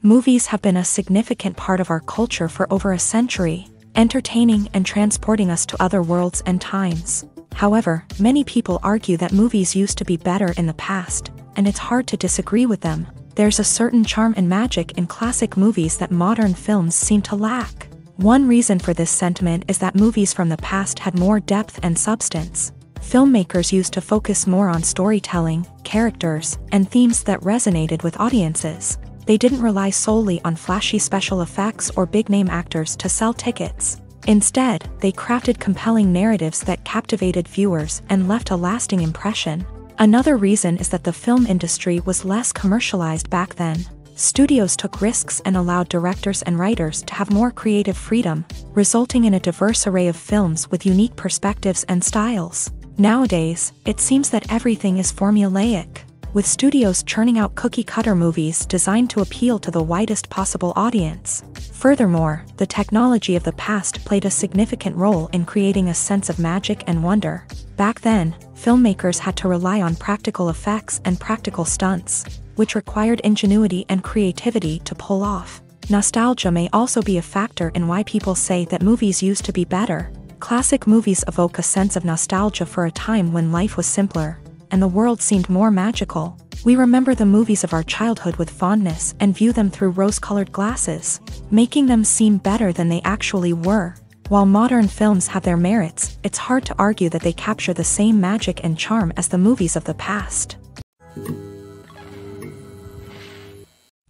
Movies have been a significant part of our culture for over a century, entertaining and transporting us to other worlds and times. However, many people argue that movies used to be better in the past, and it's hard to disagree with them. There's a certain charm and magic in classic movies that modern films seem to lack. One reason for this sentiment is that movies from the past had more depth and substance. Filmmakers used to focus more on storytelling, characters, and themes that resonated with audiences. They didn't rely solely on flashy special effects or big-name actors to sell tickets. Instead, they crafted compelling narratives that captivated viewers and left a lasting impression. Another reason is that the film industry was less commercialized back then. Studios took risks and allowed directors and writers to have more creative freedom, resulting in a diverse array of films with unique perspectives and styles. Nowadays, it seems that everything is formulaic, with studios churning out cookie-cutter movies designed to appeal to the widest possible audience. Furthermore, the technology of the past played a significant role in creating a sense of magic and wonder. Back then, filmmakers had to rely on practical effects and practical stunts, which required ingenuity and creativity to pull off. Nostalgia may also be a factor in why people say that movies used to be better. Classic movies evoke a sense of nostalgia for a time when life was simpler, and the world seemed more magical. We remember the movies of our childhood with fondness and view them through rose-colored glasses, making them seem better than they actually were. While modern films have their merits, it's hard to argue that they capture the same magic and charm as the movies of the past.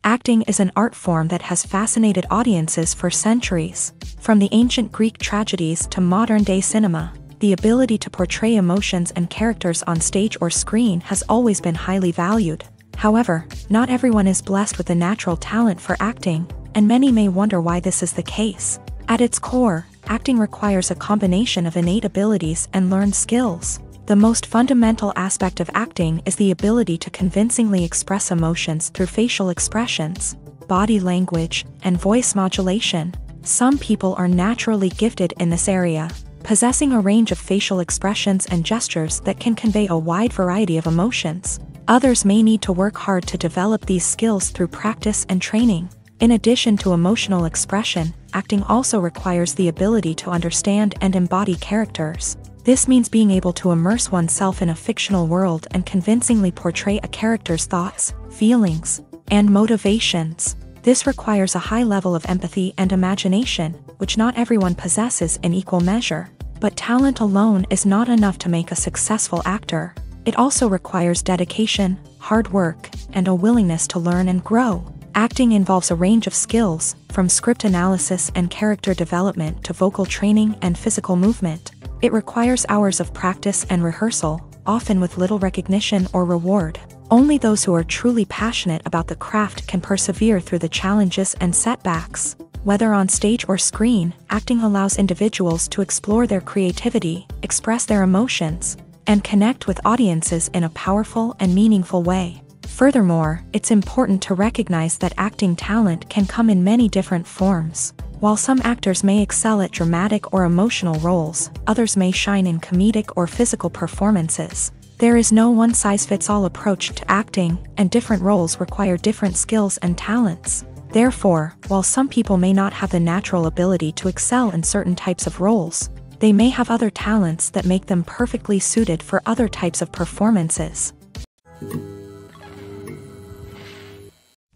Acting is an art form that has fascinated audiences for centuries. From the ancient Greek tragedies to modern-day cinema, the ability to portray emotions and characters on stage or screen has always been highly valued. However, not everyone is blessed with the natural talent for acting, and many may wonder why this is the case. At its core, acting requires a combination of innate abilities and learned skills. The most fundamental aspect of acting is the ability to convincingly express emotions through facial expressions, body language, and voice modulation. Some people are naturally gifted in this area, possessing a range of facial expressions and gestures that can convey a wide variety of emotions. Others may need to work hard to develop these skills through practice and training. In addition to emotional expression, acting also requires the ability to understand and embody characters. This means being able to immerse oneself in a fictional world and convincingly portray a character's thoughts, feelings, and motivations. This requires a high level of empathy and imagination, which not everyone possesses in equal measure. But talent alone is not enough to make a successful actor. It also requires dedication, hard work, and a willingness to learn and grow. Acting involves a range of skills, from script analysis and character development to vocal training and physical movement. It requires hours of practice and rehearsal, often with little recognition or reward. Only those who are truly passionate about the craft can persevere through the challenges and setbacks. Whether on stage or screen, acting allows individuals to explore their creativity, express their emotions, and connect with audiences in a powerful and meaningful way. Furthermore, it's important to recognize that acting talent can come in many different forms. While some actors may excel at dramatic or emotional roles, others may shine in comedic or physical performances. There is no one-size-fits-all approach to acting, and different roles require different skills and talents. Therefore, while some people may not have the natural ability to excel in certain types of roles, they may have other talents that make them perfectly suited for other types of performances.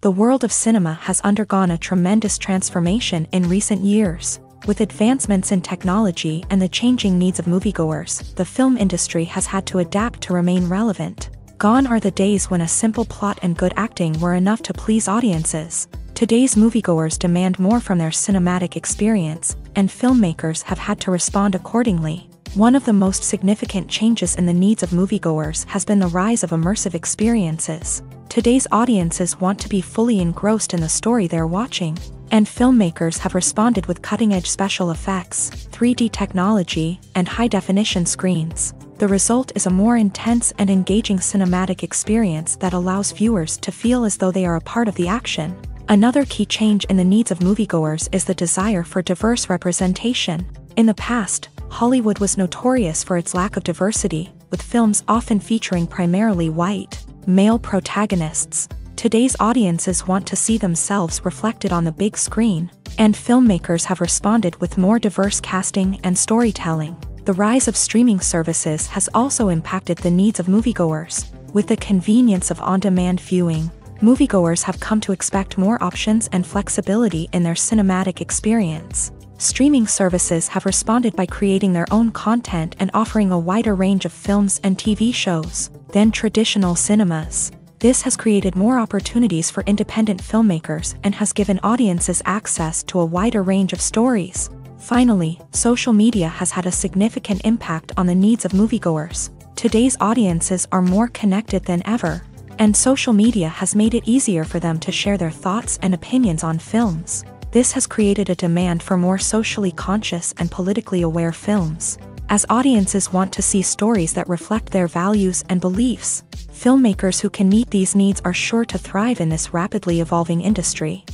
The world of cinema has undergone a tremendous transformation in recent years. With advancements in technology and the changing needs of moviegoers, the film industry has had to adapt to remain relevant. Gone are the days when a simple plot and good acting were enough to please audiences. Today's moviegoers demand more from their cinematic experience, and filmmakers have had to respond accordingly. One of the most significant changes in the needs of moviegoers has been the rise of immersive experiences. Today's audiences want to be fully engrossed in the story they're watching, and filmmakers have responded with cutting-edge special effects, 3D technology, and high-definition screens. The result is a more intense and engaging cinematic experience that allows viewers to feel as though they are a part of the action. Another key change in the needs of moviegoers is the desire for diverse representation. In the past, Hollywood was notorious for its lack of diversity, with films often featuring primarily white, male protagonists. Today's audiences want to see themselves reflected on the big screen, and filmmakers have responded with more diverse casting and storytelling. The rise of streaming services has also impacted the needs of moviegoers. With the convenience of on-demand viewing, moviegoers have come to expect more options and flexibility in their cinematic experience. Streaming services have responded by creating their own content and offering a wider range of films and TV shows than traditional cinemas. This has created more opportunities for independent filmmakers and has given audiences access to a wider range of stories. Finally, social media has had a significant impact on the needs of moviegoers. Today's audiences are more connected than ever, and social media has made it easier for them to share their thoughts and opinions on films. This has created a demand for more socially conscious and politically aware films. As audiences want to see stories that reflect their values and beliefs, filmmakers who can meet these needs are sure to thrive in this rapidly evolving industry.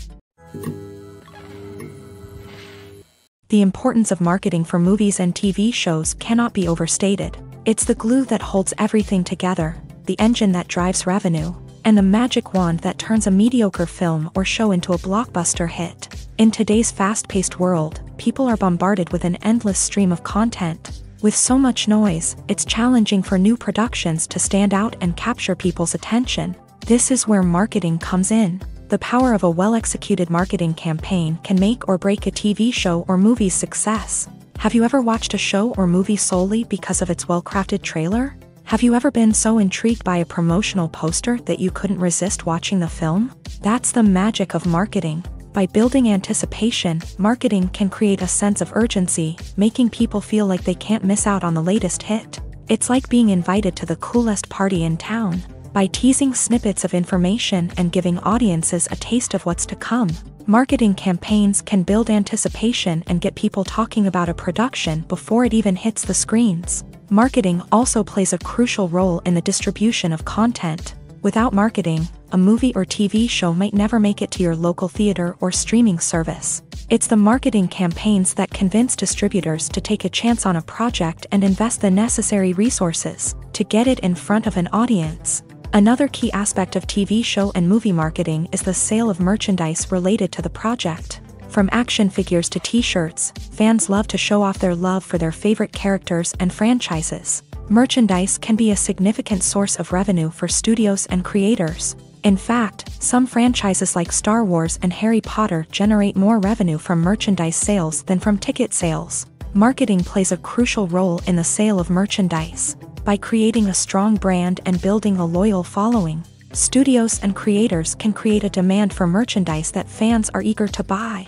The importance of marketing for movies and TV shows cannot be overstated. It's the glue that holds everything together, the engine that drives revenue, and the magic wand that turns a mediocre film or show into a blockbuster hit. In today's fast-paced world, people are bombarded with an endless stream of content. With so much noise, it's challenging for new productions to stand out and capture people's attention. This is where marketing comes in. The power of a well-executed marketing campaign can make or break a TV show or movie's success. Have you ever watched a show or movie solely because of its well-crafted trailer? Have you ever been so intrigued by a promotional poster that you couldn't resist watching the film? That's the magic of marketing. By building anticipation, marketing can create a sense of urgency, making people feel like they can't miss out on the latest hit. It's like being invited to the coolest party in town. By teasing snippets of information and giving audiences a taste of what's to come, marketing campaigns can build anticipation and get people talking about a production before it even hits the screens. Marketing also plays a crucial role in the distribution of content. Without marketing, a movie or TV show might never make it to your local theater or streaming service. It's the marketing campaigns that convince distributors to take a chance on a project and invest the necessary resources to get it in front of an audience. Another key aspect of TV show and movie marketing is the sale of merchandise related to the project. From action figures to t-shirts, fans love to show off their love for their favorite characters and franchises. Merchandise can be a significant source of revenue for studios and creators. In fact, some franchises like Star Wars and Harry Potter generate more revenue from merchandise sales than from ticket sales. Marketing plays a crucial role in the sale of merchandise. By creating a strong brand and building a loyal following, studios and creators can create a demand for merchandise that fans are eager to buy.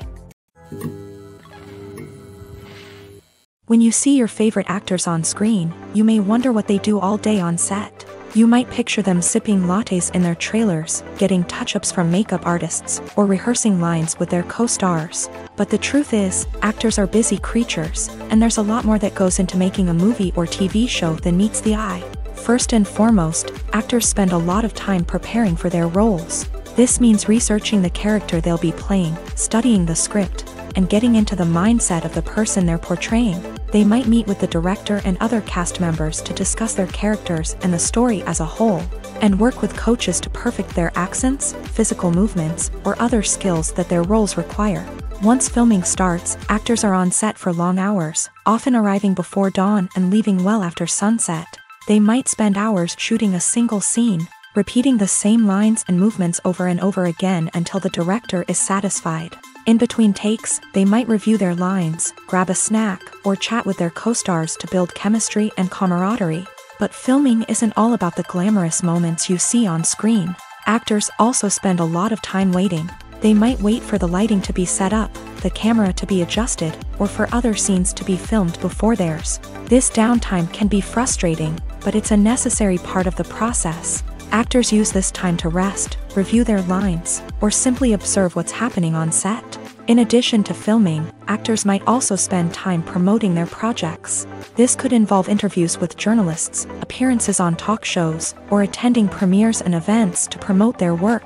When you see your favorite actors on screen, you may wonder what they do all day on set. You might picture them sipping lattes in their trailers, getting touch-ups from makeup artists, or rehearsing lines with their co-stars. But the truth is, actors are busy creatures, and there's a lot more that goes into making a movie or TV show than meets the eye. First and foremost, actors spend a lot of time preparing for their roles. This means researching the character they'll be playing, studying the script, and getting into the mindset of the person they're portraying. They might meet with the director and other cast members to discuss their characters and the story as a whole, and work with coaches to perfect their accents, physical movements, or other skills that their roles require. Once filming starts, actors are on set for long hours, often arriving before dawn and leaving well after sunset. They might spend hours shooting a single scene, repeating the same lines and movements over and over again until the director is satisfied. In between takes, they might review their lines, grab a snack, or chat with their co-stars to build chemistry and camaraderie. But filming isn't all about the glamorous moments you see on screen. Actors also spend a lot of time waiting. They might wait for the lighting to be set up, the camera to be adjusted, or for other scenes to be filmed before theirs. This downtime can be frustrating, but it's a necessary part of the process. Actors use this time to rest, review their lines, or simply observe what's happening on set. In addition to filming, actors might also spend time promoting their projects. This could involve interviews with journalists, appearances on talk shows, or attending premieres and events to promote their work.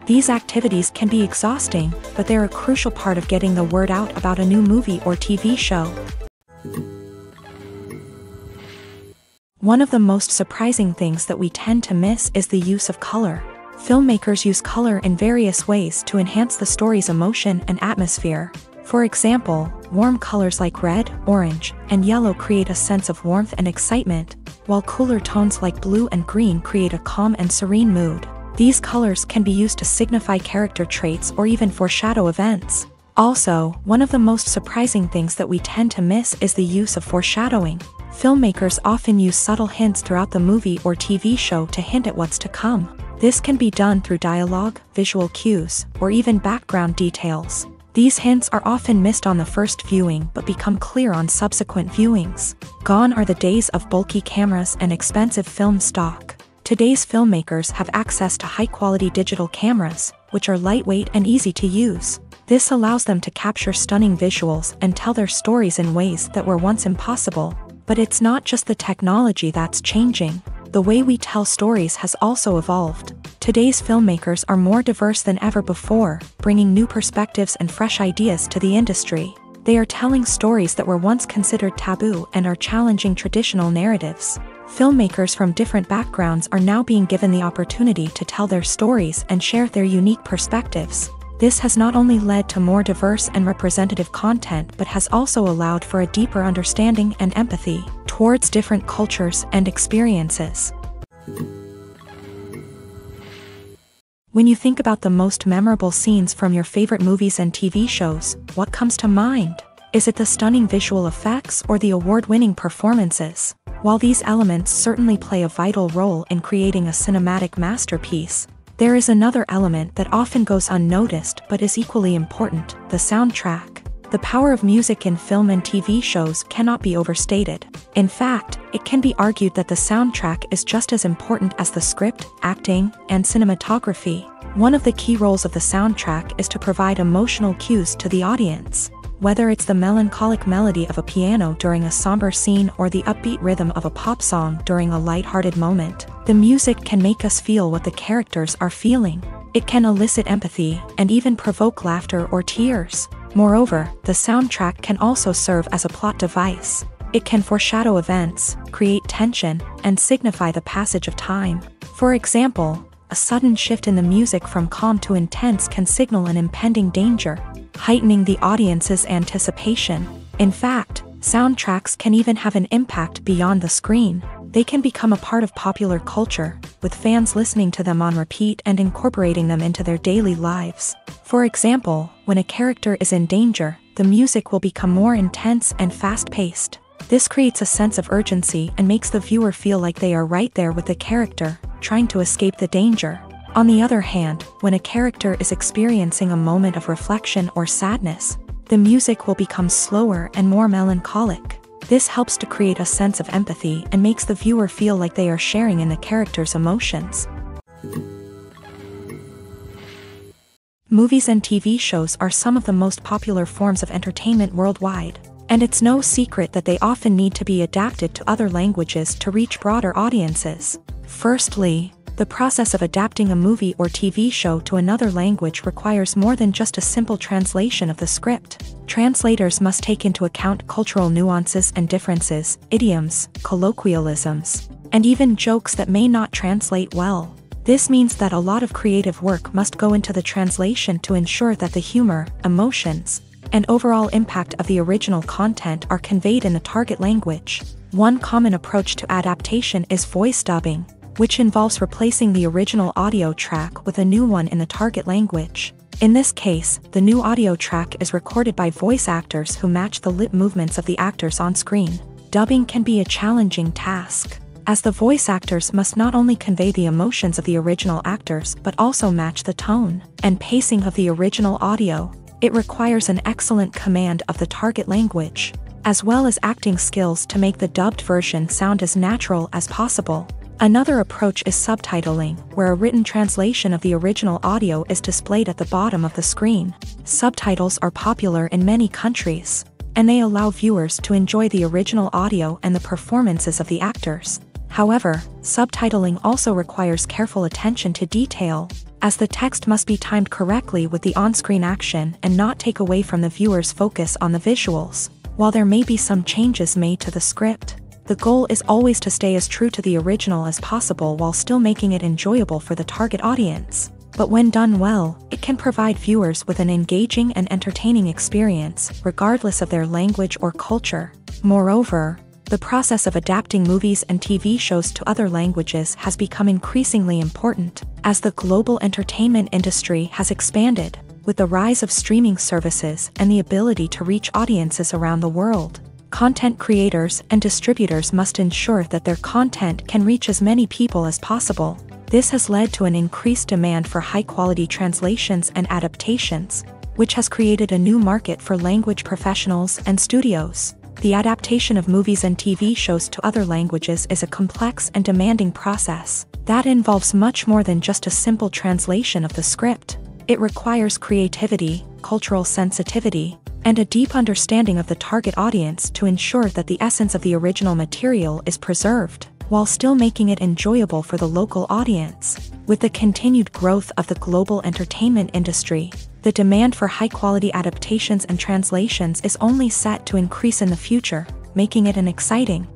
These activities can be exhausting, but they're a crucial part of getting the word out about a new movie or TV show. One of the most surprising things that we tend to miss is the use of color. Filmmakers use color in various ways to enhance the story's emotion and atmosphere. For example, warm colors like red, orange, and yellow create a sense of warmth and excitement, while cooler tones like blue and green create a calm and serene mood. These colors can be used to signify character traits or even foreshadow events. Also, one of the most surprising things that we tend to miss is the use of foreshadowing. Filmmakers often use subtle hints throughout the movie or TV show to hint at what's to come. This can be done through dialogue, visual cues, or even background details. These hints are often missed on the first viewing but become clear on subsequent viewings. Gone are the days of bulky cameras and expensive film stock. Today's filmmakers have access to high-quality digital cameras, which are lightweight and easy to use. This allows them to capture stunning visuals and tell their stories in ways that were once impossible. But it's not just the technology that's changing. The way we tell stories has also evolved. Today's filmmakers are more diverse than ever before, bringing new perspectives and fresh ideas to the industry. They are telling stories that were once considered taboo and are challenging traditional narratives. Filmmakers from different backgrounds are now being given the opportunity to tell their stories and share their unique perspectives. This has not only led to more diverse and representative content but has also allowed for a deeper understanding and empathy towards different cultures and experiences. When you think about the most memorable scenes from your favorite movies and TV shows, what comes to mind? Is it the stunning visual effects or the award-winning performances? While these elements certainly play a vital role in creating a cinematic masterpiece, there is another element that often goes unnoticed but is equally important: the soundtrack. The power of music in film and TV shows cannot be overstated. In fact, it can be argued that the soundtrack is just as important as the script, acting, and cinematography. One of the key roles of the soundtrack is to provide emotional cues to the audience. Whether it's the melancholic melody of a piano during a somber scene or the upbeat rhythm of a pop song during a light-hearted moment, the music can make us feel what the characters are feeling. It can elicit empathy and even provoke laughter or tears. Moreover, the soundtrack can also serve as a plot device. It can foreshadow events, create tension, and signify the passage of time. For example, a sudden shift in the music from calm to intense can signal an impending danger, heightening the audience's anticipation. In fact, soundtracks can even have an impact beyond the screen. They can become a part of popular culture, with fans listening to them on repeat and incorporating them into their daily lives. For example, when a character is in danger, the music will become more intense and fast-paced. This creates a sense of urgency and makes the viewer feel like they are right there with the character, trying to escape the danger. On the other hand, when a character is experiencing a moment of reflection or sadness, the music will become slower and more melancholic. This helps to create a sense of empathy and makes the viewer feel like they are sharing in the character's emotions. Movies and TV shows are some of the most popular forms of entertainment worldwide, and it's no secret that they often need to be adapted to other languages to reach broader audiences. Firstly, the process of adapting a movie or TV show to another language requires more than just a simple translation of the script. Translators must take into account cultural nuances and differences, idioms, colloquialisms, and even jokes that may not translate well. This means that a lot of creative work must go into the translation to ensure that the humor, emotions, and overall impact of the original content are conveyed in the target language. One common approach to adaptation is voice dubbing. which involves replacing the original audio track with a new one in the target language. In this case, the new audio track is recorded by voice actors who match the lip movements of the actors on screen. Dubbing can be a challenging task, as the voice actors must not only convey the emotions of the original actors but also match the tone and pacing of the original audio. It requires an excellent command of the target language, as well as acting skills to make the dubbed version sound as natural as possible. Another approach is subtitling, where a written translation of the original audio is displayed at the bottom of the screen. Subtitles are popular in many countries, and they allow viewers to enjoy the original audio and the performances of the actors. However, subtitling also requires careful attention to detail, as the text must be timed correctly with the on-screen action and not take away from the viewer's focus on the visuals. While there may be some changes made to the script, the goal is always to stay as true to the original as possible while still making it enjoyable for the target audience. But when done well, it can provide viewers with an engaging and entertaining experience, regardless of their language or culture. Moreover, the process of adapting movies and TV shows to other languages has become increasingly important, as the global entertainment industry has expanded, with the rise of streaming services and the ability to reach audiences around the world. Content creators and distributors must ensure that their content can reach as many people as possible. This has led to an increased demand for high-quality translations and adaptations, which has created a new market for language professionals and studios. The adaptation of movies and TV shows to other languages is a complex and demanding process that involves much more than just a simple translation of the script. It requires creativity, cultural sensitivity, and a deep understanding of the target audience to ensure that the essence of the original material is preserved, while still making it enjoyable for the local audience. With the continued growth of the global entertainment industry, the demand for high-quality adaptations and translations is only set to increase in the future, making it an exciting.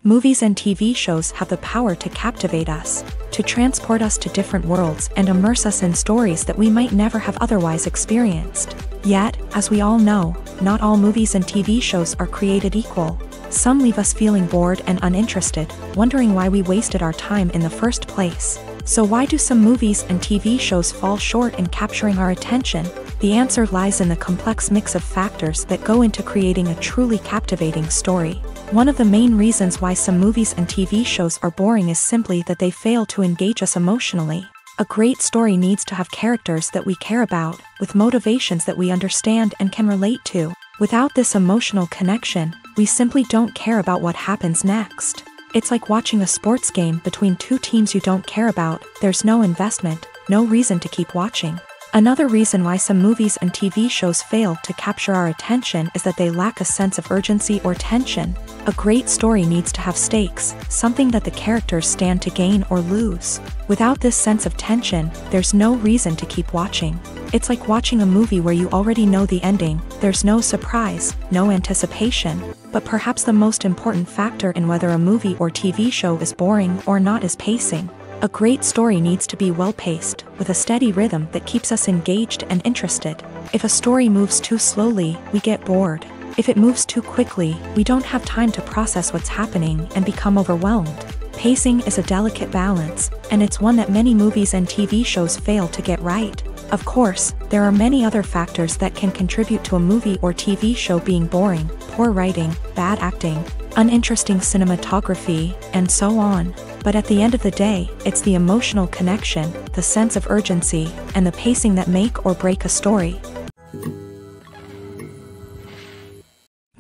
Movies and TV shows have the power to captivate us, to transport us to different worlds and immerse us in stories that we might never have otherwise experienced. Yet, as we all know, not all movies and TV shows are created equal. Some leave us feeling bored and uninterested, wondering why we wasted our time in the first place. So why do some movies and TV shows fall short in capturing our attention? The answer lies in the complex mix of factors that go into creating a truly captivating story. One of the main reasons why some movies and TV shows are boring is simply that they fail to engage us emotionally. A great story needs to have characters that we care about, with motivations that we understand and can relate to. Without this emotional connection, we simply don't care about what happens next. It's like watching a sports game between two teams you don't care about. There's no investment, no reason to keep watching. Another reason why some movies and TV shows fail to capture our attention is that they lack a sense of urgency or tension. A great story needs to have stakes, something that the characters stand to gain or lose. Without this sense of tension, there's no reason to keep watching. It's like watching a movie where you already know the ending. There's no surprise, no anticipation. But perhaps the most important factor in whether a movie or TV show is boring or not is pacing. A great story needs to be well-paced, with a steady rhythm that keeps us engaged and interested. If a story moves too slowly, we get bored. If it moves too quickly, we don't have time to process what's happening and become overwhelmed. Pacing is a delicate balance, and it's one that many movies and TV shows fail to get right. Of course, there are many other factors that can contribute to a movie or TV show being boring: poor writing, bad acting, uninteresting cinematography, and so on. But at the end of the day, it's the emotional connection, the sense of urgency, and the pacing that make or break a story.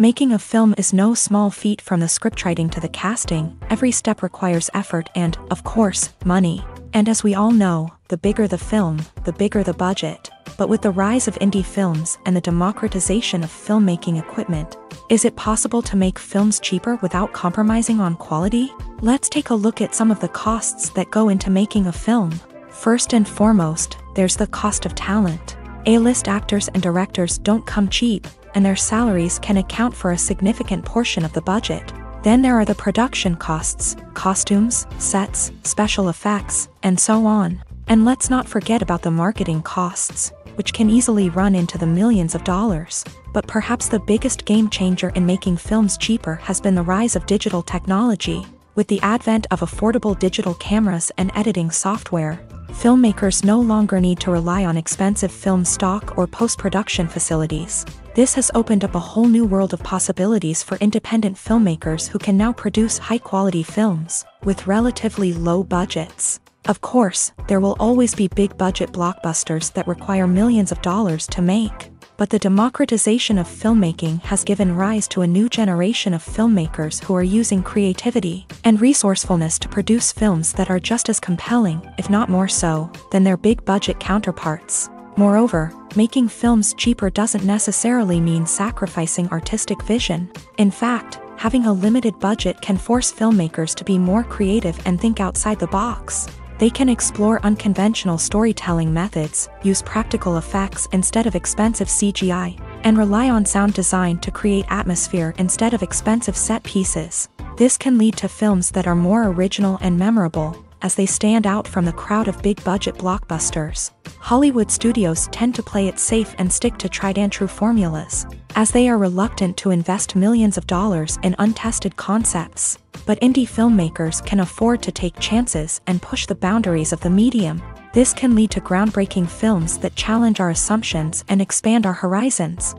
Making a film is no small feat. From the scriptwriting to the casting, every step requires effort and, of course, money. And as we all know, the bigger the film, the bigger the budget. But with the rise of indie films and the democratization of filmmaking equipment, is it possible to make films cheaper without compromising on quality? Let's take a look at some of the costs that go into making a film. First and foremost, there's the cost of talent. A-list actors and directors don't come cheap, and their salaries can account for a significant portion of the budget. Then there are the production costs, costumes, sets, special effects, and so on. And let's not forget about the marketing costs. which can easily run into the millions of dollars. But perhaps the biggest game changer in making films cheaper has been the rise of digital technology. With the advent of affordable digital cameras and editing software, filmmakers no longer need to rely on expensive film stock or post-production facilities. This has opened up a whole new world of possibilities for independent filmmakers who can now produce high-quality films with relatively low budgets. Of course, there will always be big-budget blockbusters that require millions of dollars to make. But the democratization of filmmaking has given rise to a new generation of filmmakers who are using creativity and resourcefulness to produce films that are just as compelling, if not more so, than their big-budget counterparts. Moreover, making films cheaper doesn't necessarily mean sacrificing artistic vision. In fact, having a limited budget can force filmmakers to be more creative and think outside the box. They can explore unconventional storytelling methods, use practical effects instead of expensive CGI, and rely on sound design to create atmosphere instead of expensive set pieces. This can lead to films that are more original and memorable, as they stand out from the crowd of big-budget blockbusters. Hollywood studios tend to play it safe and stick to tried-and-true formulas, as they are reluctant to invest millions of dollars in untested concepts. But indie filmmakers can afford to take chances and push the boundaries of the medium. This can lead to groundbreaking films that challenge our assumptions and expand our horizons.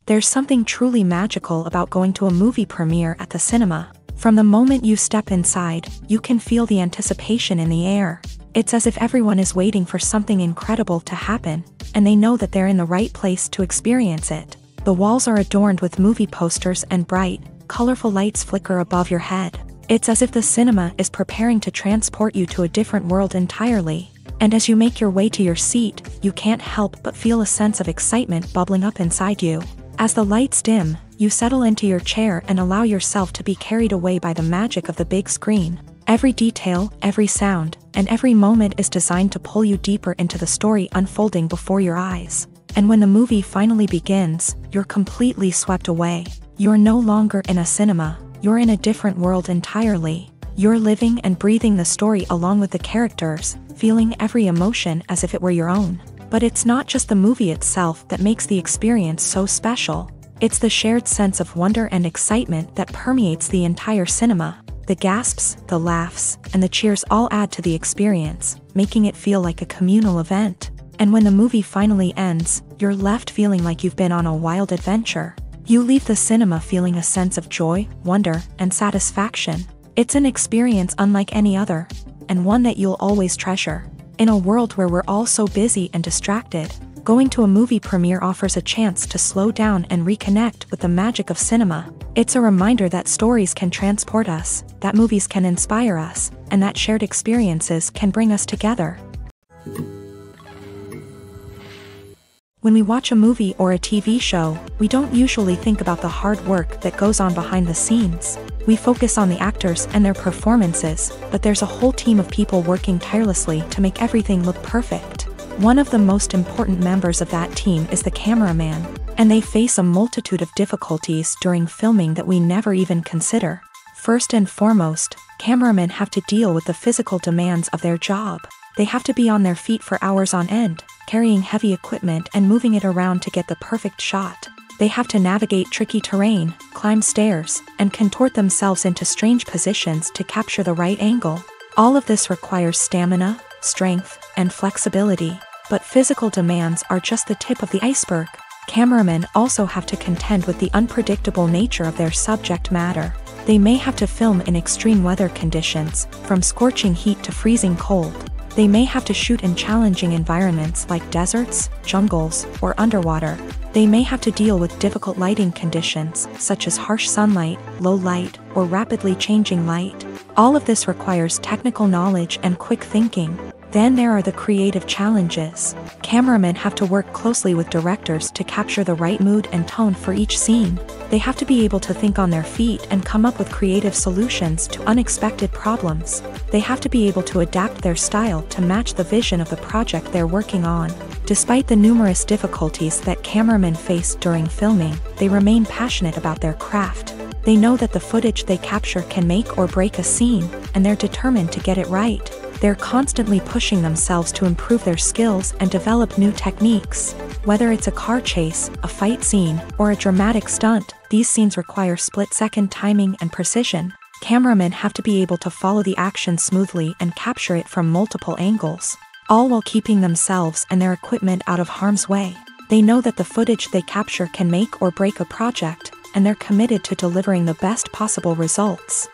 There's something truly magical about going to a movie premiere at the cinema. From the moment you step inside, you can feel the anticipation in the air. It's as if everyone is waiting for something incredible to happen, and they know that they're in the right place to experience it. The walls are adorned with movie posters and bright, colorful lights flicker above your head. It's as if the cinema is preparing to transport you to a different world entirely. And as you make your way to your seat, you can't help but feel a sense of excitement bubbling up inside you. As the lights dim, you settle into your chair and allow yourself to be carried away by the magic of the big screen. Every detail, every sound, and every moment is designed to pull you deeper into the story unfolding before your eyes. And when the movie finally begins, you're completely swept away. You're no longer in a cinema, you're in a different world entirely. You're living and breathing the story along with the characters, feeling every emotion as if it were your own. But it's not just the movie itself that makes the experience so special. It's the shared sense of wonder and excitement that permeates the entire cinema. The gasps, the laughs, and the cheers all add to the experience, making it feel like a communal event. And when the movie finally ends, you're left feeling like you've been on a wild adventure. You leave the cinema feeling a sense of joy, wonder, and satisfaction. It's an experience unlike any other, and one that you'll always treasure. In a world where we're all so busy and distracted, going to a movie premiere offers a chance to slow down and reconnect with the magic of cinema. It's a reminder that stories can transport us, that movies can inspire us, and that shared experiences can bring us together. When we watch a movie or a TV show, we don't usually think about the hard work that goes on behind the scenes. We focus on the actors and their performances, but there's a whole team of people working tirelessly to make everything look perfect. One of the most important members of that team is the cameraman, and they face a multitude of difficulties during filming that we never even consider. First and foremost, cameramen have to deal with the physical demands of their job. They have to be on their feet for hours on end, carrying heavy equipment and moving it around to get the perfect shot. They have to navigate tricky terrain, climb stairs, and contort themselves into strange positions to capture the right angle. All of this requires stamina, strength, and flexibility. But physical demands are just the tip of the iceberg. Cameramen also have to contend with the unpredictable nature of their subject matter. They may have to film in extreme weather conditions, from scorching heat to freezing cold. They may have to shoot in challenging environments like deserts, jungles, or underwater. They may have to deal with difficult lighting conditions, such as harsh sunlight, low light, or rapidly changing light. All of this requires technical knowledge and quick thinking. Then there are the creative challenges. Cameramen have to work closely with directors to capture the right mood and tone for each scene. They have to be able to think on their feet and come up with creative solutions to unexpected problems. They have to be able to adapt their style to match the vision of the project they're working on. Despite the numerous difficulties that cameramen face during filming, they remain passionate about their craft. They know that the footage they capture can make or break a scene, and they're determined to get it right. They're constantly pushing themselves to improve their skills and develop new techniques. Whether it's a car chase, a fight scene, or a dramatic stunt, these scenes require split-second timing and precision. Cameramen have to be able to follow the action smoothly and capture it from multiple angles, all while keeping themselves and their equipment out of harm's way. They know that the footage they capture can make or break a project, and they're committed to delivering the best possible results.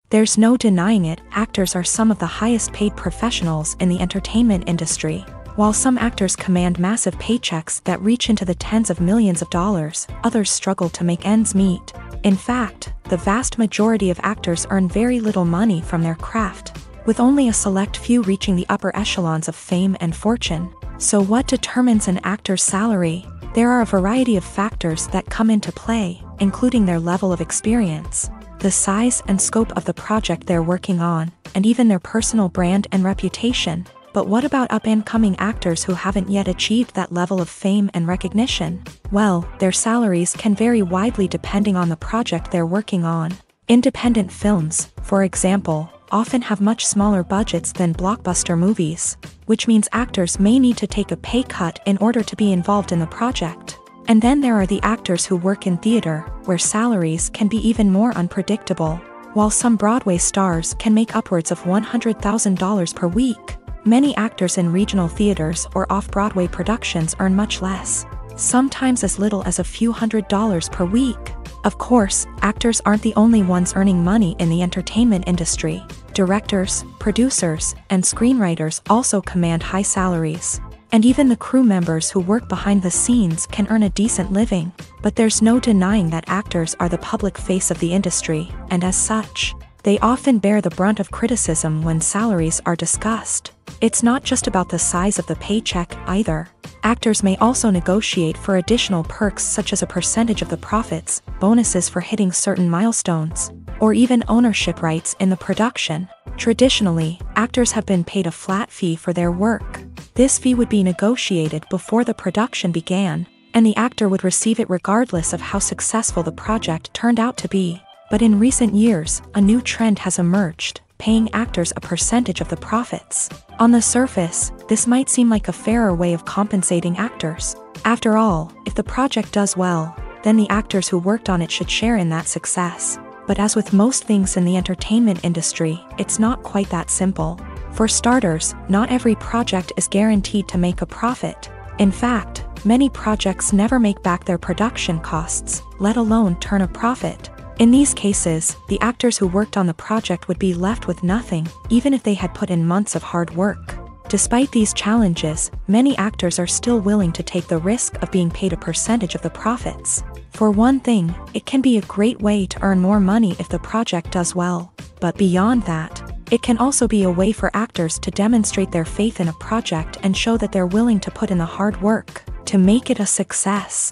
There's no denying it, actors are some of the highest paid professionals in the entertainment industry. While some actors command massive paychecks that reach into the tens of millions of dollars, others struggle to make ends meet. In fact, the vast majority of actors earn very little money from their craft, with only a select few reaching the upper echelons of fame and fortune. So what determines an actor's salary? There are a variety of factors that come into play, including their level of experience, the size and scope of the project they're working on, and even their personal brand and reputation. But what about up-and-coming actors who haven't yet achieved that level of fame and recognition? Well, their salaries can vary widely depending on the project they're working on. Independent films, for example, often have much smaller budgets than blockbuster movies, which means actors may need to take a pay cut in order to be involved in the project. And then there are the actors who work in theater, where salaries can be even more unpredictable. While some Broadway stars can make upwards of $100,000 per week, many actors in regional theaters or off-Broadway productions earn much less, sometimes as little as a few $100s per week. Of course, actors aren't the only ones earning money in the entertainment industry. Directors, producers, and screenwriters also command high salaries. And even the crew members who work behind the scenes can earn a decent living. But there's no denying that actors are the public face of the industry, and as such, they often bear the brunt of criticism when salaries are discussed. It's not just about the size of the paycheck, either. Actors may also negotiate for additional perks such as a percentage of the profits, bonuses for hitting certain milestones, or even ownership rights in the production. Traditionally, actors have been paid a flat fee for their work. This fee would be negotiated before the production began, and the actor would receive it regardless of how successful the project turned out to be. But in recent years, a new trend has emerged, paying actors a percentage of the profits. On the surface, this might seem like a fairer way of compensating actors. After all, if the project does well, then the actors who worked on it should share in that success. But as with most things in the entertainment industry, it's not quite that simple. For starters, not every project is guaranteed to make a profit. In fact, many projects never make back their production costs, let alone turn a profit. In these cases, the actors who worked on the project would be left with nothing, even if they had put in months of hard work. Despite these challenges, many actors are still willing to take the risk of being paid a percentage of the profits. For one thing, it can be a great way to earn more money if the project does well. But beyond that, it can also be a way for actors to demonstrate their faith in a project and show that they're willing to put in the hard work to make it a success.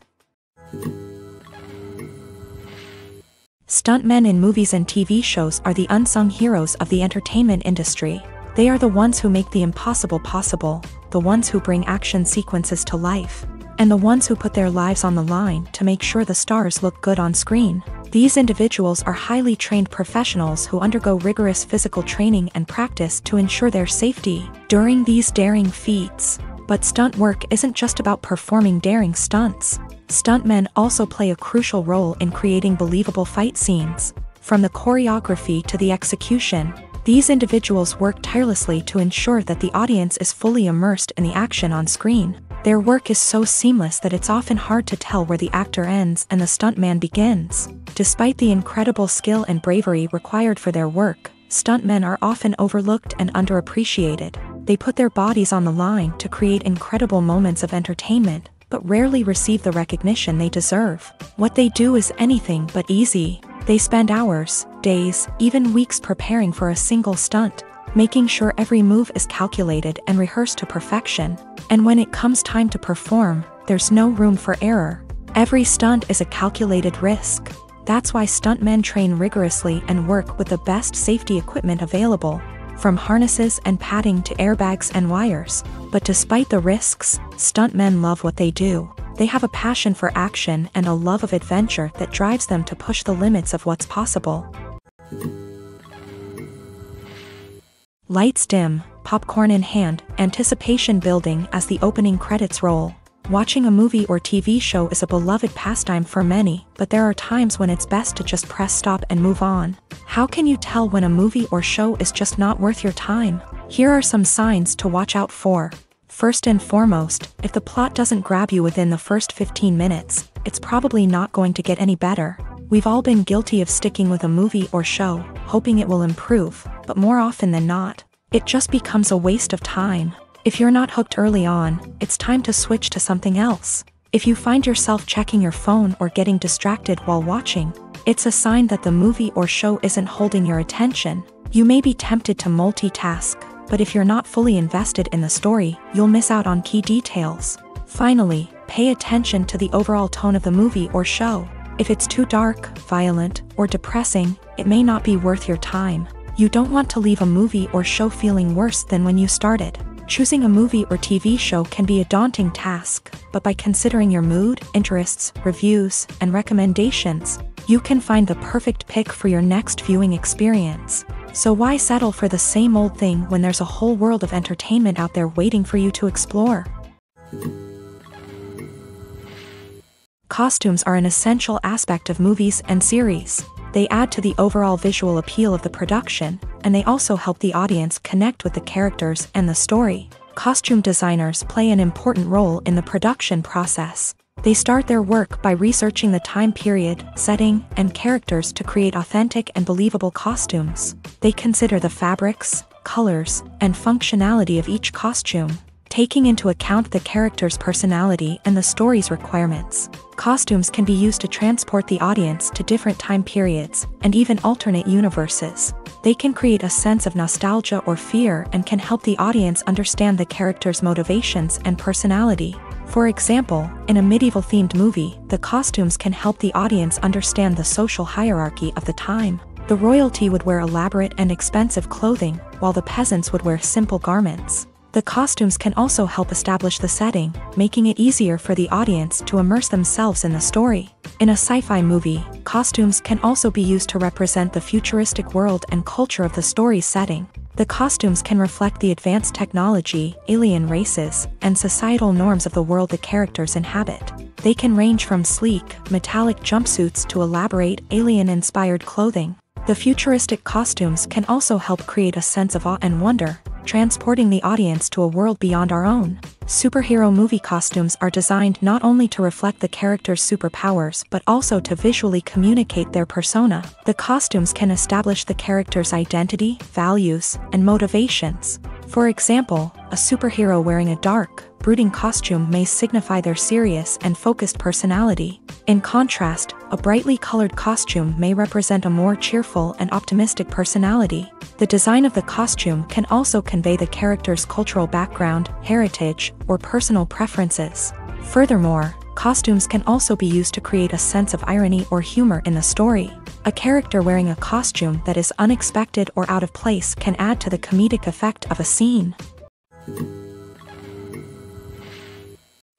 Stuntmen in movies and TV shows are the unsung heroes of the entertainment industry. They are the ones who make the impossible possible, the ones who bring action sequences to life, and the ones who put their lives on the line to make sure the stars look good on screen. These individuals are highly trained professionals who undergo rigorous physical training and practice to ensure their safety during these daring feats. But stunt work isn't just about performing daring stunts. Stuntmen also play a crucial role in creating believable fight scenes. From the choreography to the execution, these individuals work tirelessly to ensure that the audience is fully immersed in the action on screen. Their work is so seamless that it's often hard to tell where the actor ends and the stuntman begins. Despite the incredible skill and bravery required for their work, stuntmen are often overlooked and underappreciated. They put their bodies on the line to create incredible moments of entertainment, but rarely receive the recognition they deserve. What they do is anything but easy. They spend hours, days, even weeks preparing for a single stunt, making sure every move is calculated and rehearsed to perfection. And when it comes time to perform, there's no room for error. Every stunt is a calculated risk. That's why stuntmen train rigorously and work with the best safety equipment available, from harnesses and padding to airbags and wires. But despite the risks, stuntmen love what they do. They have a passion for action and a love of adventure that drives them to push the limits of what's possible. Lights dim, popcorn in hand, anticipation building as the opening credits roll. Watching a movie or TV show is a beloved pastime for many, but there are times when it's best to just press stop and move on. How can you tell when a movie or show is just not worth your time? Here are some signs to watch out for. First and foremost, if the plot doesn't grab you within the first 15 minutes, it's probably not going to get any better. We've all been guilty of sticking with a movie or show, hoping it will improve, but more often than not, it just becomes a waste of time. If you're not hooked early on, it's time to switch to something else. If you find yourself checking your phone or getting distracted while watching, it's a sign that the movie or show isn't holding your attention. You may be tempted to multitask, but if you're not fully invested in the story, you'll miss out on key details. Finally, pay attention to the overall tone of the movie or show. If it's too dark, violent, or depressing, it may not be worth your time. You don't want to leave a movie or show feeling worse than when you started. Choosing a movie or TV show can be a daunting task, but by considering your mood, interests, reviews, and recommendations, you can find the perfect pick for your next viewing experience. So why settle for the same old thing when there's a whole world of entertainment out there waiting for you to explore? Costumes are an essential aspect of movies and series. They add to the overall visual appeal of the production, and they also help the audience connect with the characters and the story. Costume designers play an important role in the production process. They start their work by researching the time period, setting, and characters to create authentic and believable costumes. They consider the fabrics, colors, and functionality of each costume, taking into account the character's personality and the story's requirements. Costumes can be used to transport the audience to different time periods and even alternate universes. They can create a sense of nostalgia or fear and can help the audience understand the character's motivations and personality. For example, in a medieval-themed movie, the costumes can help the audience understand the social hierarchy of the time. The royalty would wear elaborate and expensive clothing, while the peasants would wear simple garments. The costumes can also help establish the setting, making it easier for the audience to immerse themselves in the story. In a sci-fi movie, costumes can also be used to represent the futuristic world and culture of the story's setting. The costumes can reflect the advanced technology, alien races, and societal norms of the world the characters inhabit. They can range from sleek, metallic jumpsuits to elaborate, alien-inspired clothing. The futuristic costumes can also help create a sense of awe and wonder, transporting the audience to a world beyond our own. Superhero movie costumes are designed not only to reflect the character's superpowers but also to visually communicate their persona. The costumes can establish the character's identity, values, and motivations. For example, a superhero wearing a dark, brooding costume may signify their serious and focused personality. In contrast, a brightly colored costume may represent a more cheerful and optimistic personality. The design of the costume can also convey the character's cultural background, heritage, or personal preferences. Furthermore, costumes can also be used to create a sense of irony or humor in the story. A character wearing a costume that is unexpected or out of place can add to the comedic effect of a scene.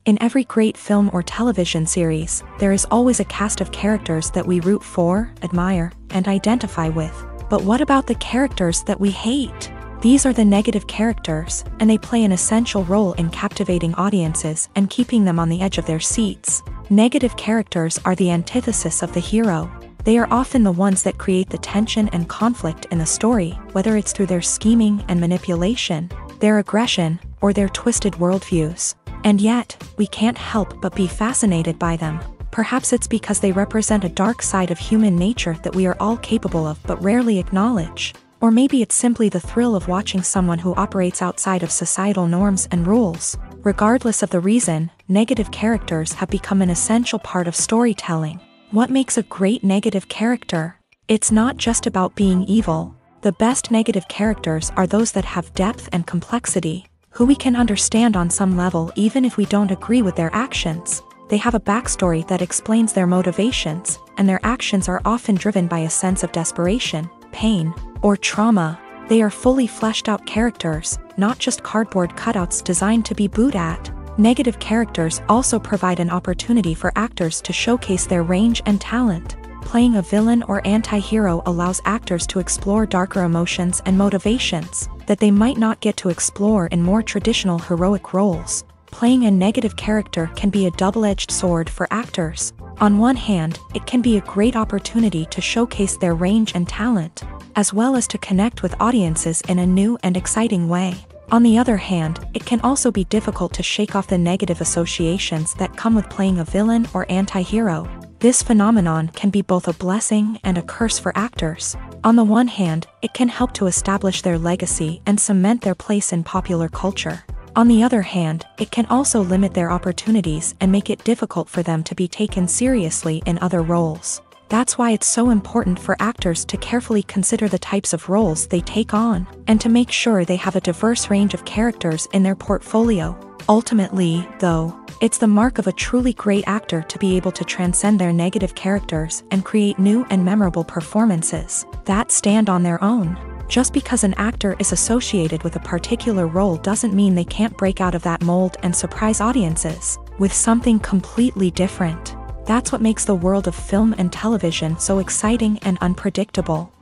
In every great film or television series, there is always a cast of characters that we root for, admire, and identify with. But what about the characters that we hate? These are the negative characters, and they play an essential role in captivating audiences and keeping them on the edge of their seats. Negative characters are the antithesis of the hero. They are often the ones that create the tension and conflict in the story, whether it's through their scheming and manipulation, their aggression, or their twisted worldviews. And yet, we can't help but be fascinated by them. Perhaps it's because they represent a dark side of human nature that we are all capable of but rarely acknowledge. Or maybe it's simply the thrill of watching someone who operates outside of societal norms and rules. Regardless of the reason, negative characters have become an essential part of storytelling. What makes a great negative character? It's not just about being evil. The best negative characters are those that have depth and complexity, who we can understand on some level even if we don't agree with their actions. They have a backstory that explains their motivations, and their actions are often driven by a sense of desperation, pain, or trauma. They are fully fleshed out characters, not just cardboard cutouts designed to be booed at. Negative characters also provide an opportunity for actors to showcase their range and talent. Playing a villain or anti-hero allows actors to explore darker emotions and motivations that they might not get to explore in more traditional heroic roles. Playing a negative character can be a double-edged sword for actors. On one hand, it can be a great opportunity to showcase their range and talent, as well as to connect with audiences in a new and exciting way. On the other hand, it can also be difficult to shake off the negative associations that come with playing a villain or anti-hero. This phenomenon can be both a blessing and a curse for actors. On the one hand, it can help to establish their legacy and cement their place in popular culture. On the other hand, it can also limit their opportunities and make it difficult for them to be taken seriously in other roles. That's why it's so important for actors to carefully consider the types of roles they take on, and to make sure they have a diverse range of characters in their portfolio. Ultimately, though, it's the mark of a truly great actor to be able to transcend their negative characters and create new and memorable performances that stand on their own. Just because an actor is associated with a particular role doesn't mean they can't break out of that mold and surprise audiences with something completely different. That's what makes the world of film and television so exciting and unpredictable.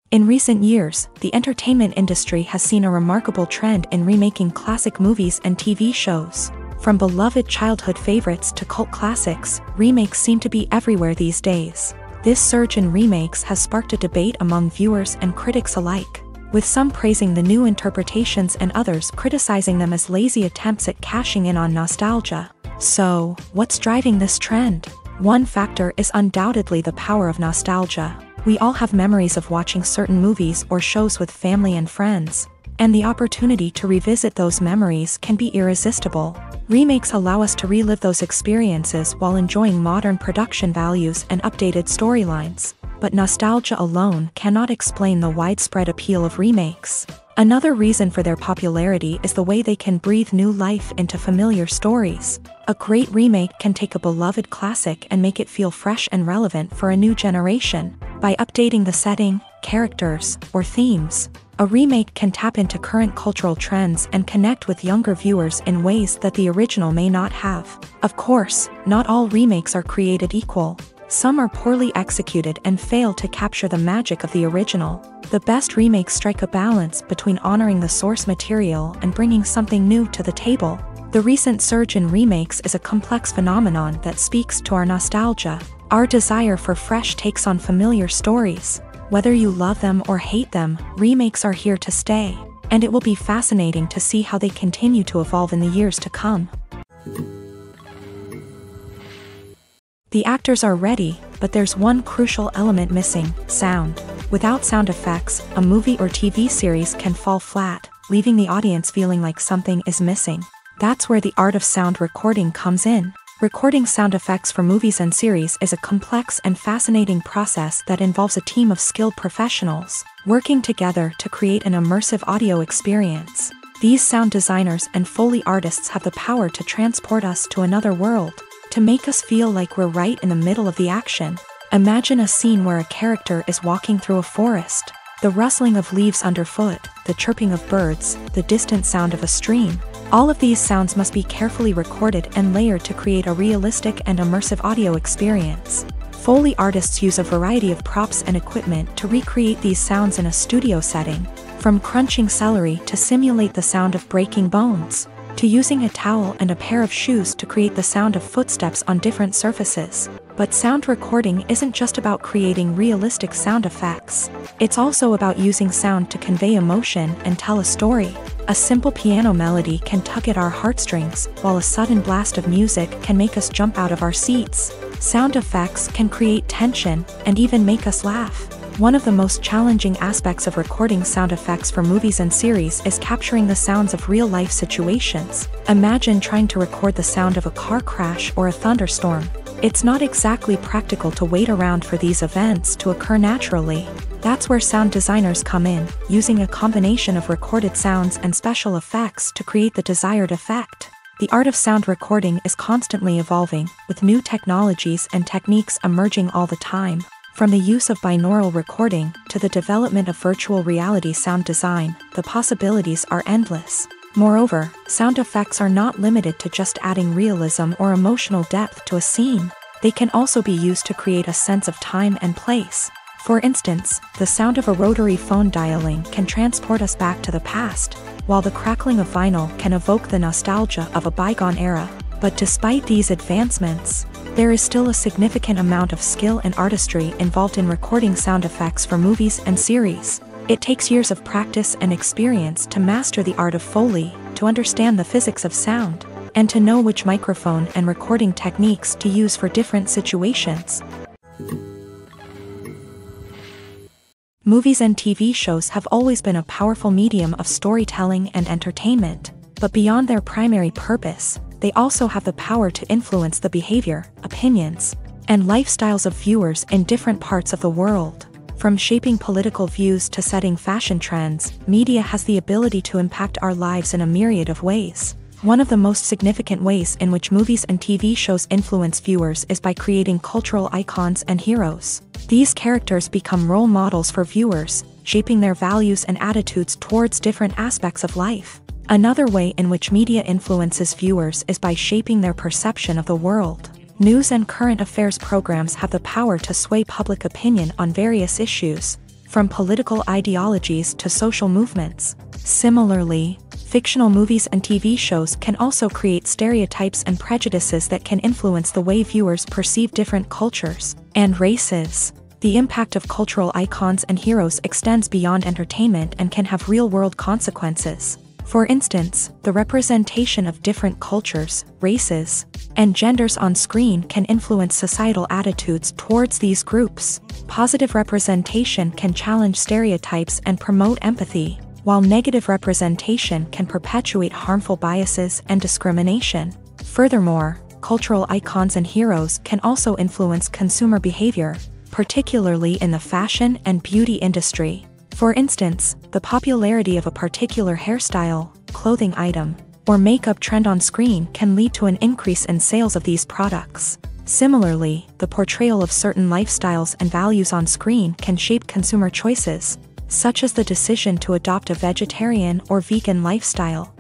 In recent years, the entertainment industry has seen a remarkable trend in remaking classic movies and TV shows. From beloved childhood favorites to cult classics, remakes seem to be everywhere these days. This surge in remakes has sparked a debate among viewers and critics alike, with some praising the new interpretations and others criticizing them as lazy attempts at cashing in on nostalgia. So, what's driving this trend? One factor is undoubtedly the power of nostalgia. We all have memories of watching certain movies or shows with family and friends, and the opportunity to revisit those memories can be irresistible. Remakes allow us to relive those experiences while enjoying modern production values and updated storylines. But nostalgia alone cannot explain the widespread appeal of remakes. Another reason for their popularity is the way they can breathe new life into familiar stories. A great remake can take a beloved classic and make it feel fresh and relevant for a new generation. By updating the setting, characters, or themes, a remake can tap into current cultural trends and connect with younger viewers in ways that the original may not have. Of course, not all remakes are created equal. Some are poorly executed and fail to capture the magic of the original. The best remakes strike a balance between honoring the source material and bringing something new to the table. The recent surge in remakes is a complex phenomenon that speaks to our nostalgia, our desire for fresh takes on familiar stories. Whether you love them or hate them, remakes are here to stay, and it will be fascinating to see how they continue to evolve in the years to come. The actors are ready, but there's one crucial element missing: sound. Without sound effects, a movie or TV series can fall flat, leaving the audience feeling like something is missing. That's where the art of sound recording comes in. Recording sound effects for movies and series is a complex and fascinating process that involves a team of skilled professionals working together to create an immersive audio experience. These sound designers and Foley artists have the power to transport us to another world, to make us feel like we're right in the middle of the action. Imagine a scene where a character is walking through a forest. The rustling of leaves underfoot, the chirping of birds, the distant sound of a stream. All of these sounds must be carefully recorded and layered to create a realistic and immersive audio experience. Foley artists use a variety of props and equipment to recreate these sounds in a studio setting, from crunching celery to simulate the sound of breaking bones, to using a towel and a pair of shoes to create the sound of footsteps on different surfaces. But sound recording isn't just about creating realistic sound effects. It's also about using sound to convey emotion and tell a story. A simple piano melody can tug at our heartstrings, while a sudden blast of music can make us jump out of our seats. Sound effects can create tension and even make us laugh. One of the most challenging aspects of recording sound effects for movies and series is capturing the sounds of real-life situations. Imagine trying to record the sound of a car crash or a thunderstorm. It's not exactly practical to wait around for these events to occur naturally. That's where sound designers come in, using a combination of recorded sounds and special effects to create the desired effect. The art of sound recording is constantly evolving, with new technologies and techniques emerging all the time. From the use of binaural recording to the development of virtual reality sound design, the possibilities are endless. Moreover, sound effects are not limited to just adding realism or emotional depth to a scene. They can also be used to create a sense of time and place. For instance, the sound of a rotary phone dialing can transport us back to the past, while the crackling of vinyl can evoke the nostalgia of a bygone era. But despite these advancements, there is still a significant amount of skill and artistry involved in recording sound effects for movies and series. It takes years of practice and experience to master the art of Foley, to understand the physics of sound, and to know which microphone and recording techniques to use for different situations. Movies and TV shows have always been a powerful medium of storytelling and entertainment, but beyond their primary purpose, they also have the power to influence the behavior, opinions, and lifestyles of viewers in different parts of the world. From shaping political views to setting fashion trends, media has the ability to impact our lives in a myriad of ways. One of the most significant ways in which movies and TV shows influence viewers is by creating cultural icons and heroes. These characters become role models for viewers, shaping their values and attitudes towards different aspects of life. Another way in which media influences viewers is by shaping their perception of the world. News and current affairs programs have the power to sway public opinion on various issues, from political ideologies to social movements. Similarly, fictional movies and TV shows can also create stereotypes and prejudices that can influence the way viewers perceive different cultures and races. The impact of cultural icons and heroes extends beyond entertainment and can have real-world consequences. For instance, the representation of different cultures, races, and genders on screen can influence societal attitudes towards these groups. Positive representation can challenge stereotypes and promote empathy, while negative representation can perpetuate harmful biases and discrimination. Furthermore, cultural icons and heroes can also influence consumer behavior, particularly in the fashion and beauty industry. For instance, the popularity of a particular hairstyle, clothing item, or makeup trend on screen can lead to an increase in sales of these products. Similarly, the portrayal of certain lifestyles and values on screen can shape consumer choices, such as the decision to adopt a vegetarian or vegan lifestyle.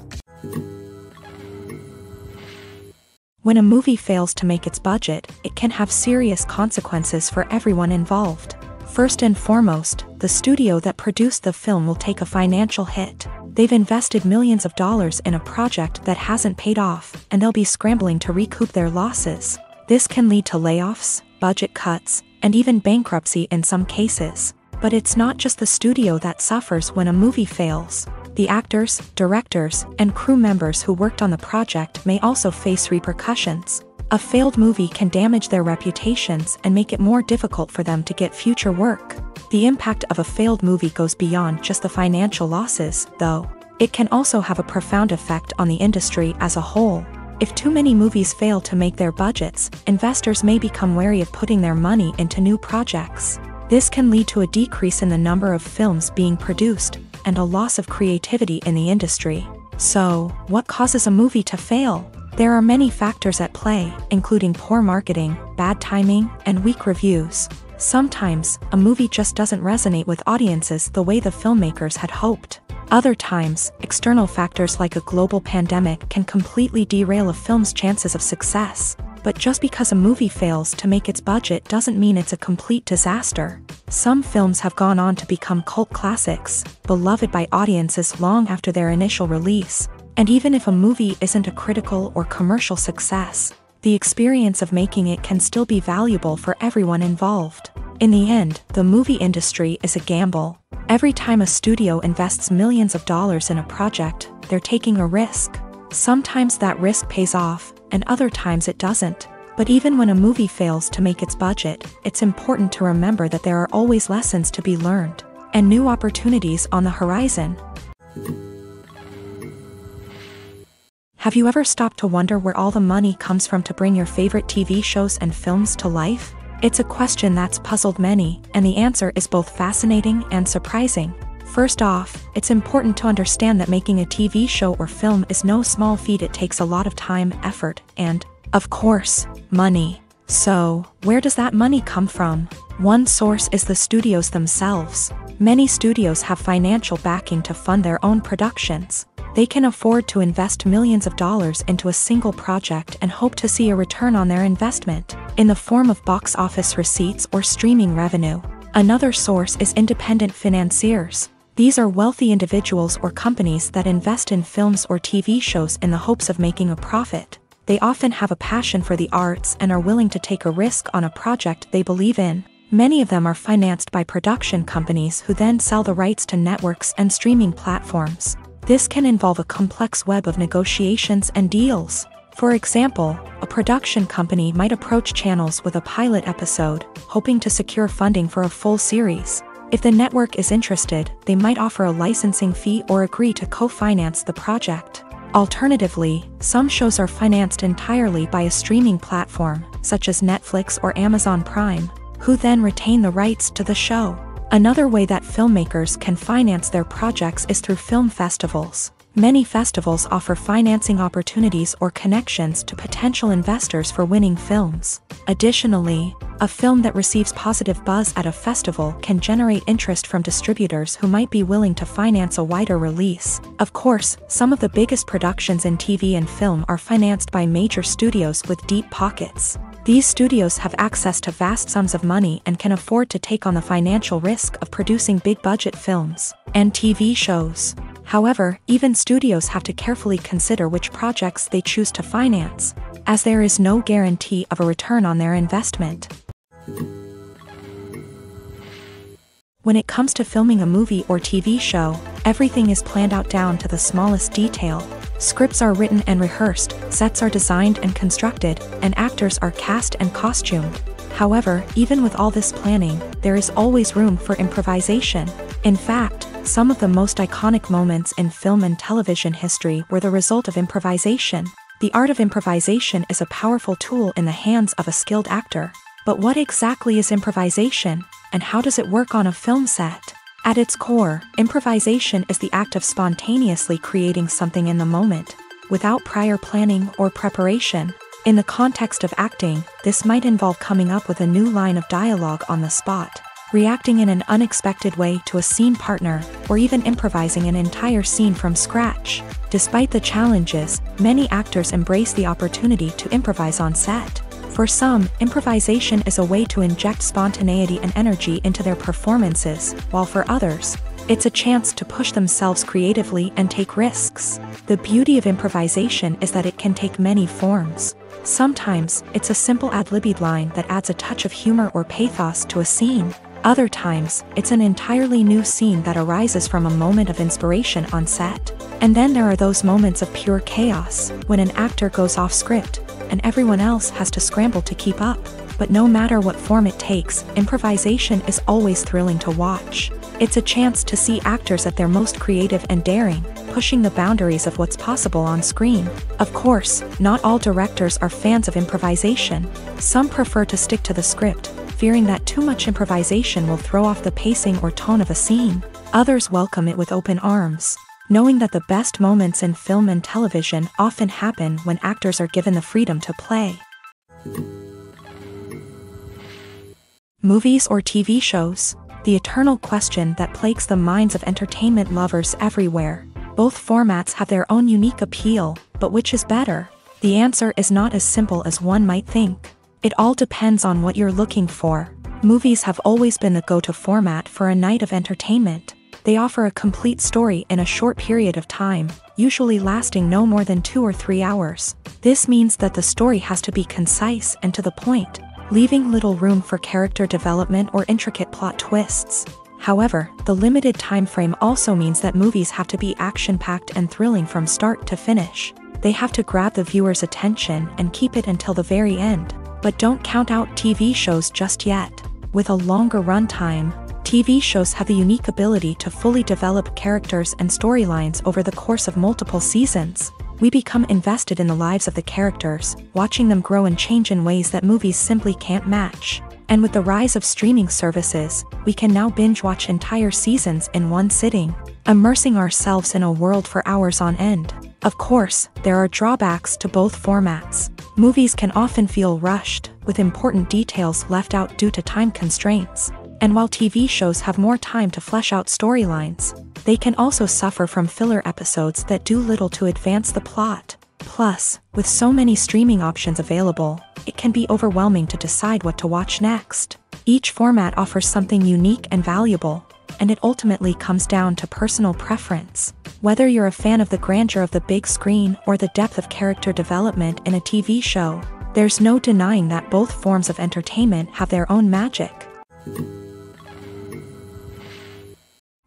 When a movie fails to make its budget, it can have serious consequences for everyone involved. First and foremost, the studio that produced the film will take a financial hit. They've invested millions of dollars in a project that hasn't paid off, and they'll be scrambling to recoup their losses. This can lead to layoffs, budget cuts, and even bankruptcy in some cases. But it's not just the studio that suffers when a movie fails. The actors, directors, and crew members who worked on the project may also face repercussions. A failed movie can damage their reputations and make it more difficult for them to get future work. The impact of a failed movie goes beyond just the financial losses, though. It can also have a profound effect on the industry as a whole. If too many movies fail to make their budgets, investors may become wary of putting their money into new projects. This can lead to a decrease in the number of films being produced, and a loss of creativity in the industry. So, what causes a movie to fail? There are many factors at play, including poor marketing, bad timing, and weak reviews. Sometimes, a movie just doesn't resonate with audiences the way the filmmakers had hoped. Other times, external factors like a global pandemic can completely derail a film's chances of success. But just because a movie fails to make its budget doesn't mean it's a complete disaster. Some films have gone on to become cult classics, beloved by audiences long after their initial release. And even if a movie isn't a critical or commercial success, the experience of making it can still be valuable for everyone involved. In the end, the movie industry is a gamble. Every time a studio invests millions of dollars in a project, they're taking a risk. Sometimes that risk pays off, and other times it doesn't. But even when a movie fails to make its budget, it's important to remember that there are always lessons to be learned, and new opportunities on the horizon. Have you ever stopped to wonder where all the money comes from to bring your favorite TV shows and films to life? It's a question that's puzzled many, and the answer is both fascinating and surprising. First off, it's important to understand that making a TV show or film is no small feat. It takes a lot of time, effort, and, of course, money. So, where does that money come from? One source is the studios themselves. Many studios have financial backing to fund their own productions. They can afford to invest millions of dollars into a single project and hope to see a return on their investment, in the form of box office receipts or streaming revenue. Another source is independent financiers. These are wealthy individuals or companies that invest in films or TV shows in the hopes of making a profit. They often have a passion for the arts and are willing to take a risk on a project they believe in. Many of them are financed by production companies who then sell the rights to networks and streaming platforms. This can involve a complex web of negotiations and deals. For example, a production company might approach channels with a pilot episode, hoping to secure funding for a full series. If the network is interested, they might offer a licensing fee or agree to co-finance the project. Alternatively, some shows are financed entirely by a streaming platform, such as Netflix or Amazon Prime, who then retain the rights to the show. Another way that filmmakers can finance their projects is through film festivals. Many festivals offer financing opportunities or connections to potential investors for winning films. Additionally, a film that receives positive buzz at a festival can generate interest from distributors who might be willing to finance a wider release. Of course, some of the biggest productions in TV and film are financed by major studios with deep pockets. These studios have access to vast sums of money and can afford to take on the financial risk of producing big-budget films and TV shows. However, even studios have to carefully consider which projects they choose to finance, as there is no guarantee of a return on their investment. When it comes to filming a movie or TV show, everything is planned out down to the smallest detail. Scripts are written and rehearsed, sets are designed and constructed, and actors are cast and costumed. However, even with all this planning, there is always room for improvisation. In fact, some of the most iconic moments in film and television history were the result of improvisation. The art of improvisation is a powerful tool in the hands of a skilled actor. But what exactly is improvisation, and how does it work on a film set? At its core, improvisation is the act of spontaneously creating something in the moment, without prior planning or preparation. In the context of acting, this might involve coming up with a new line of dialogue on the spot, reacting in an unexpected way to a scene partner, or even improvising an entire scene from scratch. Despite the challenges, many actors embrace the opportunity to improvise on set. For some, improvisation is a way to inject spontaneity and energy into their performances, while for others, it's a chance to push themselves creatively and take risks. The beauty of improvisation is that it can take many forms. Sometimes, it's a simple ad-libbed line that adds a touch of humor or pathos to a scene. Other times, it's an entirely new scene that arises from a moment of inspiration on set. And then there are those moments of pure chaos, when an actor goes off script, and everyone else has to scramble to keep up. But no matter what form it takes, improvisation is always thrilling to watch. It's a chance to see actors at their most creative and daring, pushing the boundaries of what's possible on screen. Of course, not all directors are fans of improvisation. Some prefer to stick to the script, fearing that too much improvisation will throw off the pacing or tone of a scene. Others welcome it with open arms, knowing that the best moments in film and television often happen when actors are given the freedom to play. Movies or TV shows? The eternal question that plagues the minds of entertainment lovers everywhere. Both formats have their own unique appeal, but which is better? The answer is not as simple as one might think. It all depends on what you're looking for. Movies have always been the go-to format for a night of entertainment. They offer a complete story in a short period of time, usually lasting no more than 2 or 3 hours. This means that the story has to be concise and to the point, leaving little room for character development or intricate plot twists. However, the limited time frame also means that movies have to be action-packed and thrilling from start to finish. They have to grab the viewer's attention and keep it until the very end. But don't count out TV shows just yet. With a longer runtime, TV shows have the unique ability to fully develop characters and storylines over the course of multiple seasons. We become invested in the lives of the characters, watching them grow and change in ways that movies simply can't match. And with the rise of streaming services, we can now binge-watch entire seasons in one sitting, immersing ourselves in a world for hours on end. Of course, there are drawbacks to both formats. Movies can often feel rushed, with important details left out due to time constraints. And while TV shows have more time to flesh out storylines, they can also suffer from filler episodes that do little to advance the plot. Plus, with so many streaming options available, it can be overwhelming to decide what to watch next. Each format offers something unique and valuable, and it ultimately comes down to personal preference. Whether you're a fan of the grandeur of the big screen or the depth of character development in a TV show, there's no denying that both forms of entertainment have their own magic.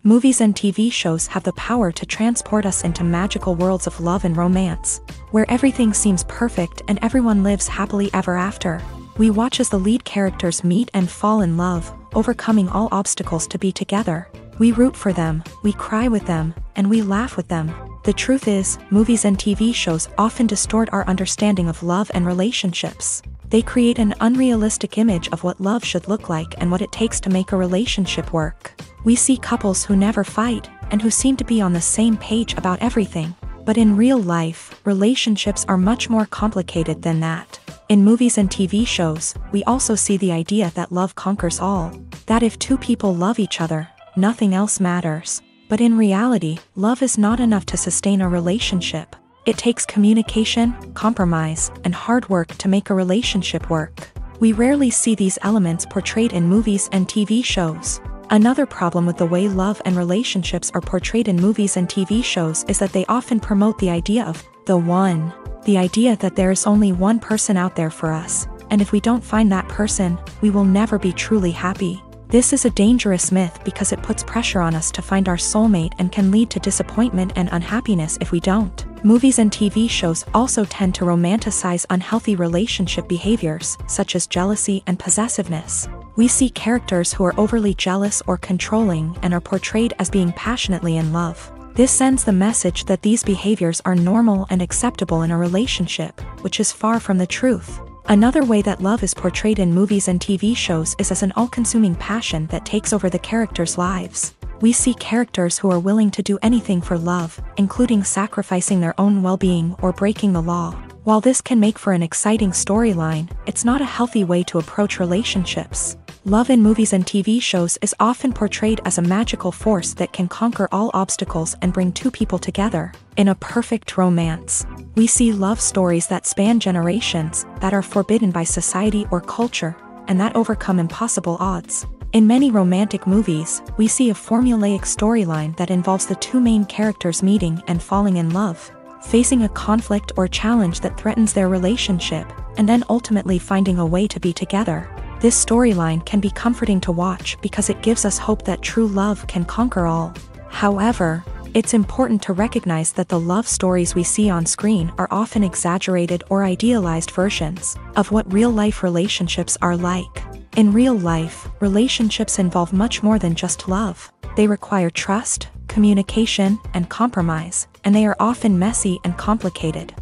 Movies and TV shows have the power to transport us into magical worlds of love and romance, where everything seems perfect and everyone lives happily ever after. We watch as the lead characters meet and fall in love, overcoming all obstacles to be together. We root for them, we cry with them, and we laugh with them. The truth is, movies and TV shows often distort our understanding of love and relationships. They create an unrealistic image of what love should look like and what it takes to make a relationship work. We see couples who never fight, and who seem to be on the same page about everything. But in real life, relationships are much more complicated than that. In movies and TV shows, we also see the idea that love conquers all. That if two people love each other, nothing else matters. But in reality, love is not enough to sustain a relationship. It takes communication, compromise, and hard work to make a relationship work. We rarely see these elements portrayed in movies and TV shows. Another problem with the way love and relationships are portrayed in movies and TV shows is that they often promote the idea of the one. The idea that there is only one person out there for us, and if we don't find that person, we will never be truly happy. This is a dangerous myth because it puts pressure on us to find our soulmate and can lead to disappointment and unhappiness if we don't. Movies and TV shows also tend to romanticize unhealthy relationship behaviors, such as jealousy and possessiveness. We see characters who are overly jealous or controlling and are portrayed as being passionately in love. This sends the message that these behaviors are normal and acceptable in a relationship, which is far from the truth. Another way that love is portrayed in movies and TV shows is as an all-consuming passion that takes over the characters' lives. We see characters who are willing to do anything for love, including sacrificing their own well-being or breaking the law. While this can make for an exciting storyline, it's not a healthy way to approach relationships. Love in movies and TV shows is often portrayed as a magical force that can conquer all obstacles and bring two people together. In a perfect romance, we see love stories that span generations, that are forbidden by society or culture, and that overcome impossible odds. In many romantic movies, we see a formulaic storyline that involves the two main characters meeting and falling in love, facing a conflict or challenge that threatens their relationship, and then ultimately finding a way to be together. This storyline can be comforting to watch because it gives us hope that true love can conquer all. However, it's important to recognize that the love stories we see on screen are often exaggerated or idealized versions of what real-life relationships are like. In real life, relationships involve much more than just love. They require trust, communication, and compromise, and they are often messy and complicated.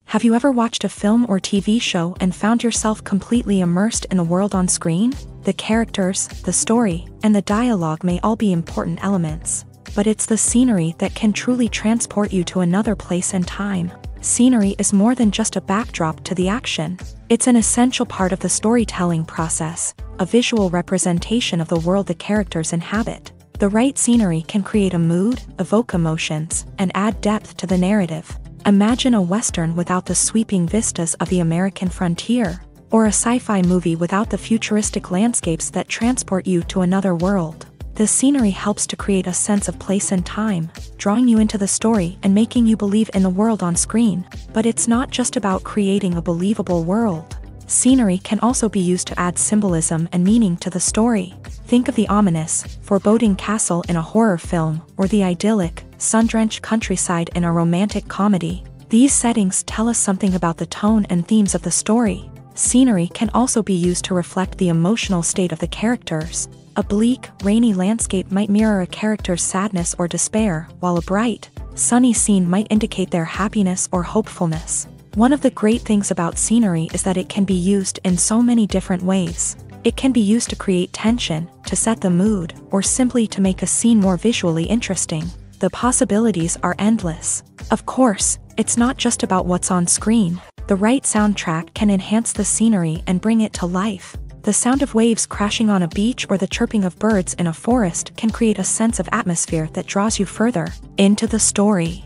Have you ever watched a film or TV show and found yourself completely immersed in the world on screen? The characters, the story, and the dialogue may all be important elements, but it's the scenery that can truly transport you to another place and time. Scenery is more than just a backdrop to the action. It's an essential part of the storytelling process, a visual representation of the world the characters inhabit. The right scenery can create a mood, evoke emotions, and add depth to the narrative. Imagine a Western without the sweeping vistas of the American frontier, or a sci-fi movie without the futuristic landscapes that transport you to another world. The scenery helps to create a sense of place and time, drawing you into the story and making you believe in the world on screen. But it's not just about creating a believable world. Scenery can also be used to add symbolism and meaning to the story. Think of the ominous, foreboding castle in a horror film, or the idyllic, sun-drenched countryside in a romantic comedy. These settings tell us something about the tone and themes of the story. Scenery can also be used to reflect the emotional state of the characters. A bleak, rainy landscape might mirror a character's sadness or despair, while a bright, sunny scene might indicate their happiness or hopefulness. One of the great things about scenery is that it can be used in so many different ways. It can be used to create tension, to set the mood, or simply to make a scene more visually interesting. The possibilities are endless. Of course, it's not just about what's on screen, The right soundtrack can enhance the scenery and bring it to life. The sound of waves crashing on a beach or the chirping of birds in a forest can create a sense of atmosphere that draws you further into the story.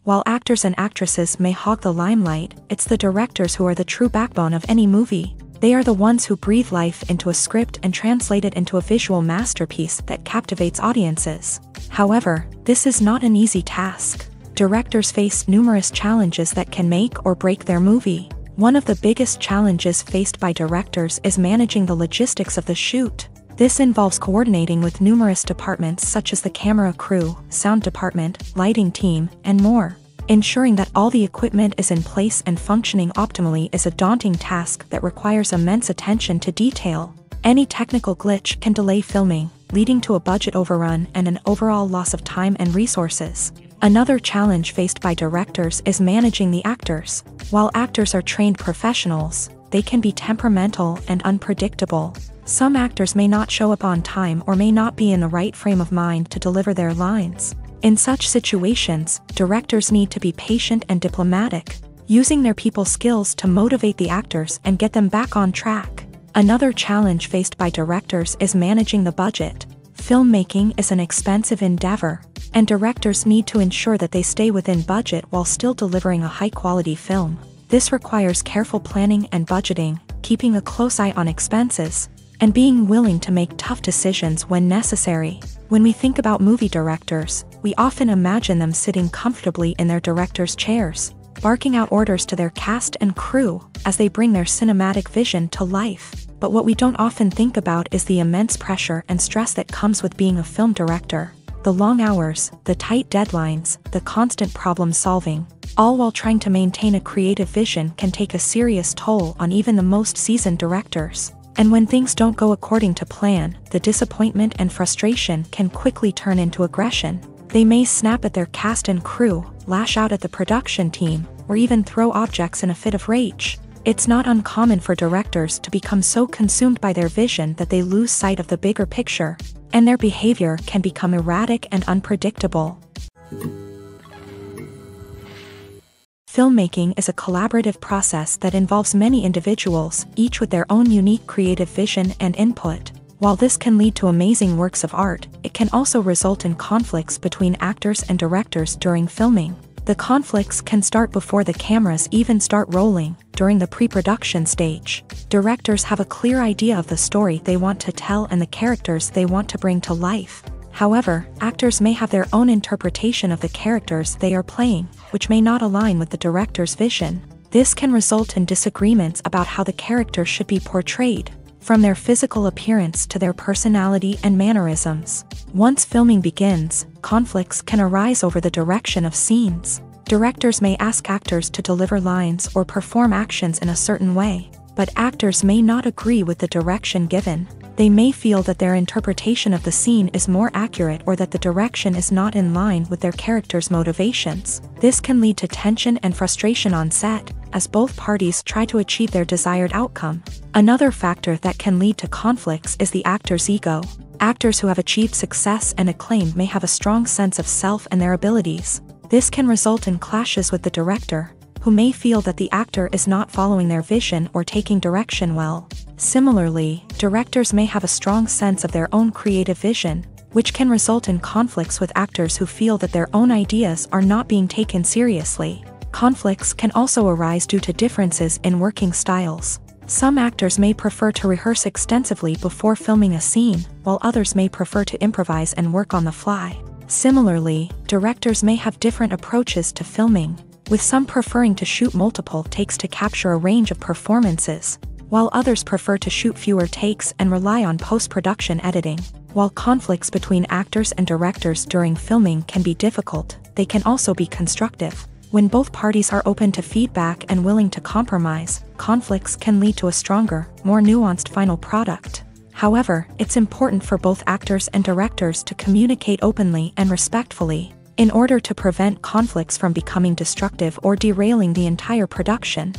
While actors and actresses may hog the limelight, it's the directors who are the true backbone of any movie. They are the ones who breathe life into a script and translate it into a visual masterpiece that captivates audiences. However, this is not an easy task. Directors face numerous challenges that can make or break their movie. One of the biggest challenges faced by directors is managing the logistics of the shoot. This involves coordinating with numerous departments such as the camera crew, sound department, lighting team, and more. Ensuring that all the equipment is in place and functioning optimally is a daunting task that requires immense attention to detail. Any technical glitch can delay filming, leading to a budget overrun and an overall loss of time and resources. Another challenge faced by directors is managing the actors. While actors are trained professionals, they can be temperamental and unpredictable. Some actors may not show up on time or may not be in the right frame of mind to deliver their lines. In such situations, directors need to be patient and diplomatic, using their people skills to motivate the actors and get them back on track. Another challenge faced by directors is managing the budget. Filmmaking is an expensive endeavor, and directors need to ensure that they stay within budget while still delivering a high-quality film. This requires careful planning and budgeting, keeping a close eye on expenses, and being willing to make tough decisions when necessary. When we think about movie directors, we often imagine them sitting comfortably in their director's chairs, barking out orders to their cast and crew as they bring their cinematic vision to life. But what we don't often think about is the immense pressure and stress that comes with being a film director. The long hours, the tight deadlines, the constant problem solving, all while trying to maintain a creative vision can take a serious toll on even the most seasoned directors. And when things don't go according to plan, the disappointment and frustration can quickly turn into aggression. They may snap at their cast and crew, lash out at the production team, or even throw objects in a fit of rage. It's not uncommon for directors to become so consumed by their vision that they lose sight of the bigger picture, and their behavior can become erratic and unpredictable. Filmmaking is a collaborative process that involves many individuals, each with their own unique creative vision and input. While this can lead to amazing works of art, it can also result in conflicts between actors and directors during filming. The conflicts can start before the cameras even start rolling, during the pre-production stage. Directors have a clear idea of the story they want to tell and the characters they want to bring to life. However, actors may have their own interpretation of the characters they are playing, which may not align with the director's vision. This can result in disagreements about how the character should be portrayed, from their physical appearance to their personality and mannerisms. Once filming begins, conflicts can arise over the direction of scenes. Directors may ask actors to deliver lines or perform actions in a certain way, but actors may not agree with the direction given. They may feel that their interpretation of the scene is more accurate or that the direction is not in line with their character's motivations. This can lead to tension and frustration on set, as both parties try to achieve their desired outcome. Another factor that can lead to conflicts is the actor's ego. Actors who have achieved success and acclaim may have a strong sense of self and their abilities. This can result in clashes with the director, who may feel that the actor is not following their vision or taking direction well. Similarly, directors may have a strong sense of their own creative vision, which can result in conflicts with actors who feel that their own ideas are not being taken seriously. Conflicts can also arise due to differences in working styles. Some actors may prefer to rehearse extensively before filming a scene, while others may prefer to improvise and work on the fly. Similarly, directors may have different approaches to filming, with some preferring to shoot multiple takes to capture a range of performances, while others prefer to shoot fewer takes and rely on post-production editing. While conflicts between actors and directors during filming can be difficult, they can also be constructive. When both parties are open to feedback and willing to compromise, conflicts can lead to a stronger, more nuanced final product. However, it's important for both actors and directors to communicate openly and respectfully, in order to prevent conflicts from becoming destructive or derailing the entire production.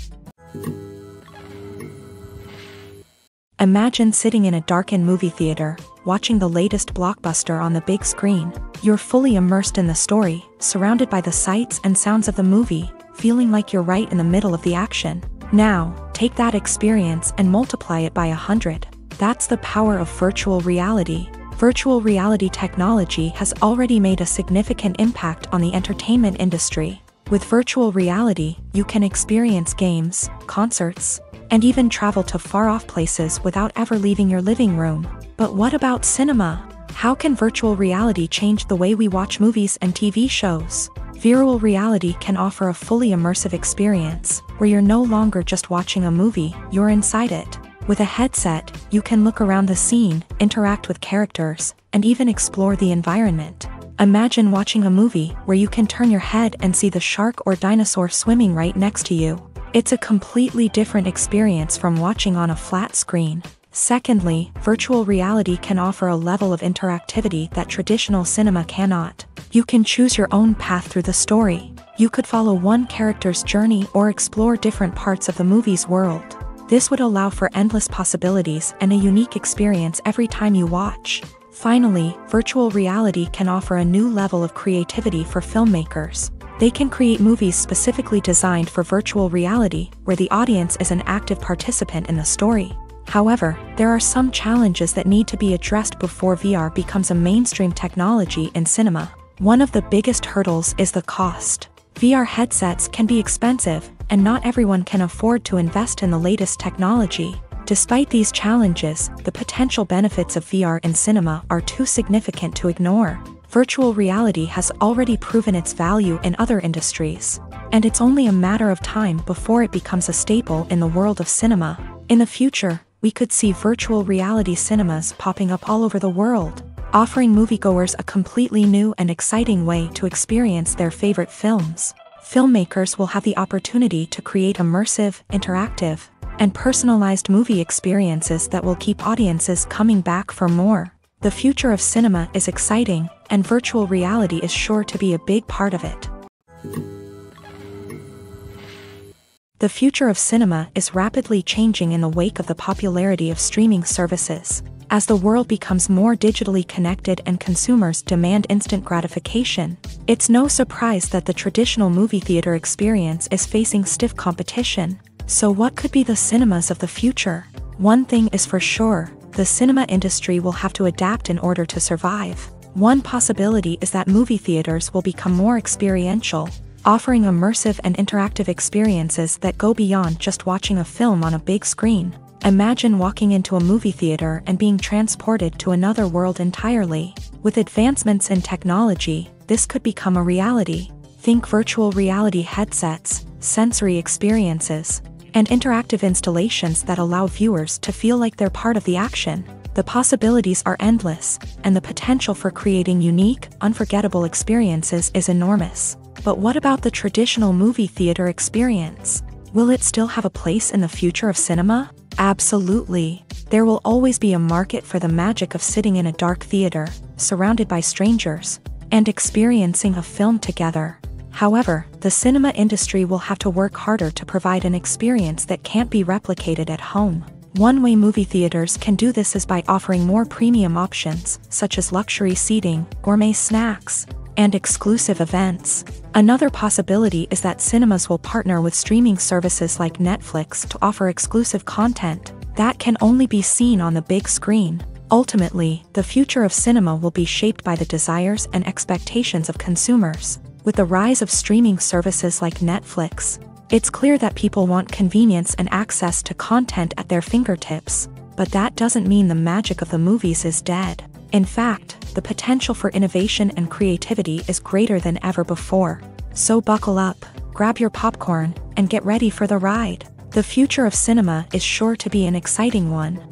Imagine sitting in a darkened movie theater, watching the latest blockbuster on the big screen. You're fully immersed in the story, surrounded by the sights and sounds of the movie, feeling like you're right in the middle of the action. Now, take that experience and multiply it by 100. That's the power of virtual reality. Virtual reality technology has already made a significant impact on the entertainment industry. With virtual reality, you can experience games, concerts, and even travel to far-off places without ever leaving your living room. But what about cinema? How can virtual reality change the way we watch movies and TV shows? Virtual reality can offer a fully immersive experience, where you're no longer just watching a movie, you're inside it. With a headset, you can look around the scene, interact with characters, and even explore the environment. Imagine watching a movie where you can turn your head and see the shark or dinosaur swimming right next to you. It's a completely different experience from watching on a flat screen. Secondly, virtual reality can offer a level of interactivity that traditional cinema cannot. You can choose your own path through the story. You could follow one character's journey or explore different parts of the movie's world. This would allow for endless possibilities and a unique experience every time you watch. Finally, virtual reality can offer a new level of creativity for filmmakers. They can create movies specifically designed for virtual reality, where the audience is an active participant in the story. However, there are some challenges that need to be addressed before VR becomes a mainstream technology in cinema. One of the biggest hurdles is the cost. VR headsets can be expensive, and not everyone can afford to invest in the latest technology. Despite these challenges, the potential benefits of VR in cinema are too significant to ignore. Virtual reality has already proven its value in other industries, and it's only a matter of time before it becomes a staple in the world of cinema. In the future, we could see virtual reality cinemas popping up all over the world, offering moviegoers a completely new and exciting way to experience their favorite films. Filmmakers will have the opportunity to create immersive, interactive, and personalized movie experiences that will keep audiences coming back for more. The future of cinema is exciting, and virtual reality is sure to be a big part of it. The future of cinema is rapidly changing in the wake of the popularity of streaming services. As the world becomes more digitally connected and consumers demand instant gratification, it's no surprise that the traditional movie theater experience is facing stiff competition. So what could be the cinemas of the future? One thing is for sure, the cinema industry will have to adapt in order to survive. One possibility is that movie theaters will become more experiential, offering immersive and interactive experiences that go beyond just watching a film on a big screen. Imagine walking into a movie theater and being transported to another world entirely. With advancements in technology, this could become a reality. Think virtual reality headsets, sensory experiences, and interactive installations that allow viewers to feel like they're part of the action. The possibilities are endless, and the potential for creating unique, unforgettable experiences is enormous. But what about the traditional movie theater experience? Will it still have a place in the future of cinema? Absolutely. There will always be a market for the magic of sitting in a dark theater, surrounded by strangers, and experiencing a film together. However, the cinema industry will have to work harder to provide an experience that can't be replicated at home. One way movie theaters can do this is by offering more premium options, such as luxury seating, gourmet snacks, and exclusive events. Another possibility is that cinemas will partner with streaming services like Netflix to offer exclusive content that can only be seen on the big screen. Ultimately, the future of cinema will be shaped by the desires and expectations of consumers. With the rise of streaming services like Netflix, it's clear that people want convenience and access to content at their fingertips. But that doesn't mean the magic of the movies is dead. In fact, the potential for innovation and creativity is greater than ever before. So buckle up, grab your popcorn, and get ready for the ride. The future of cinema is sure to be an exciting one.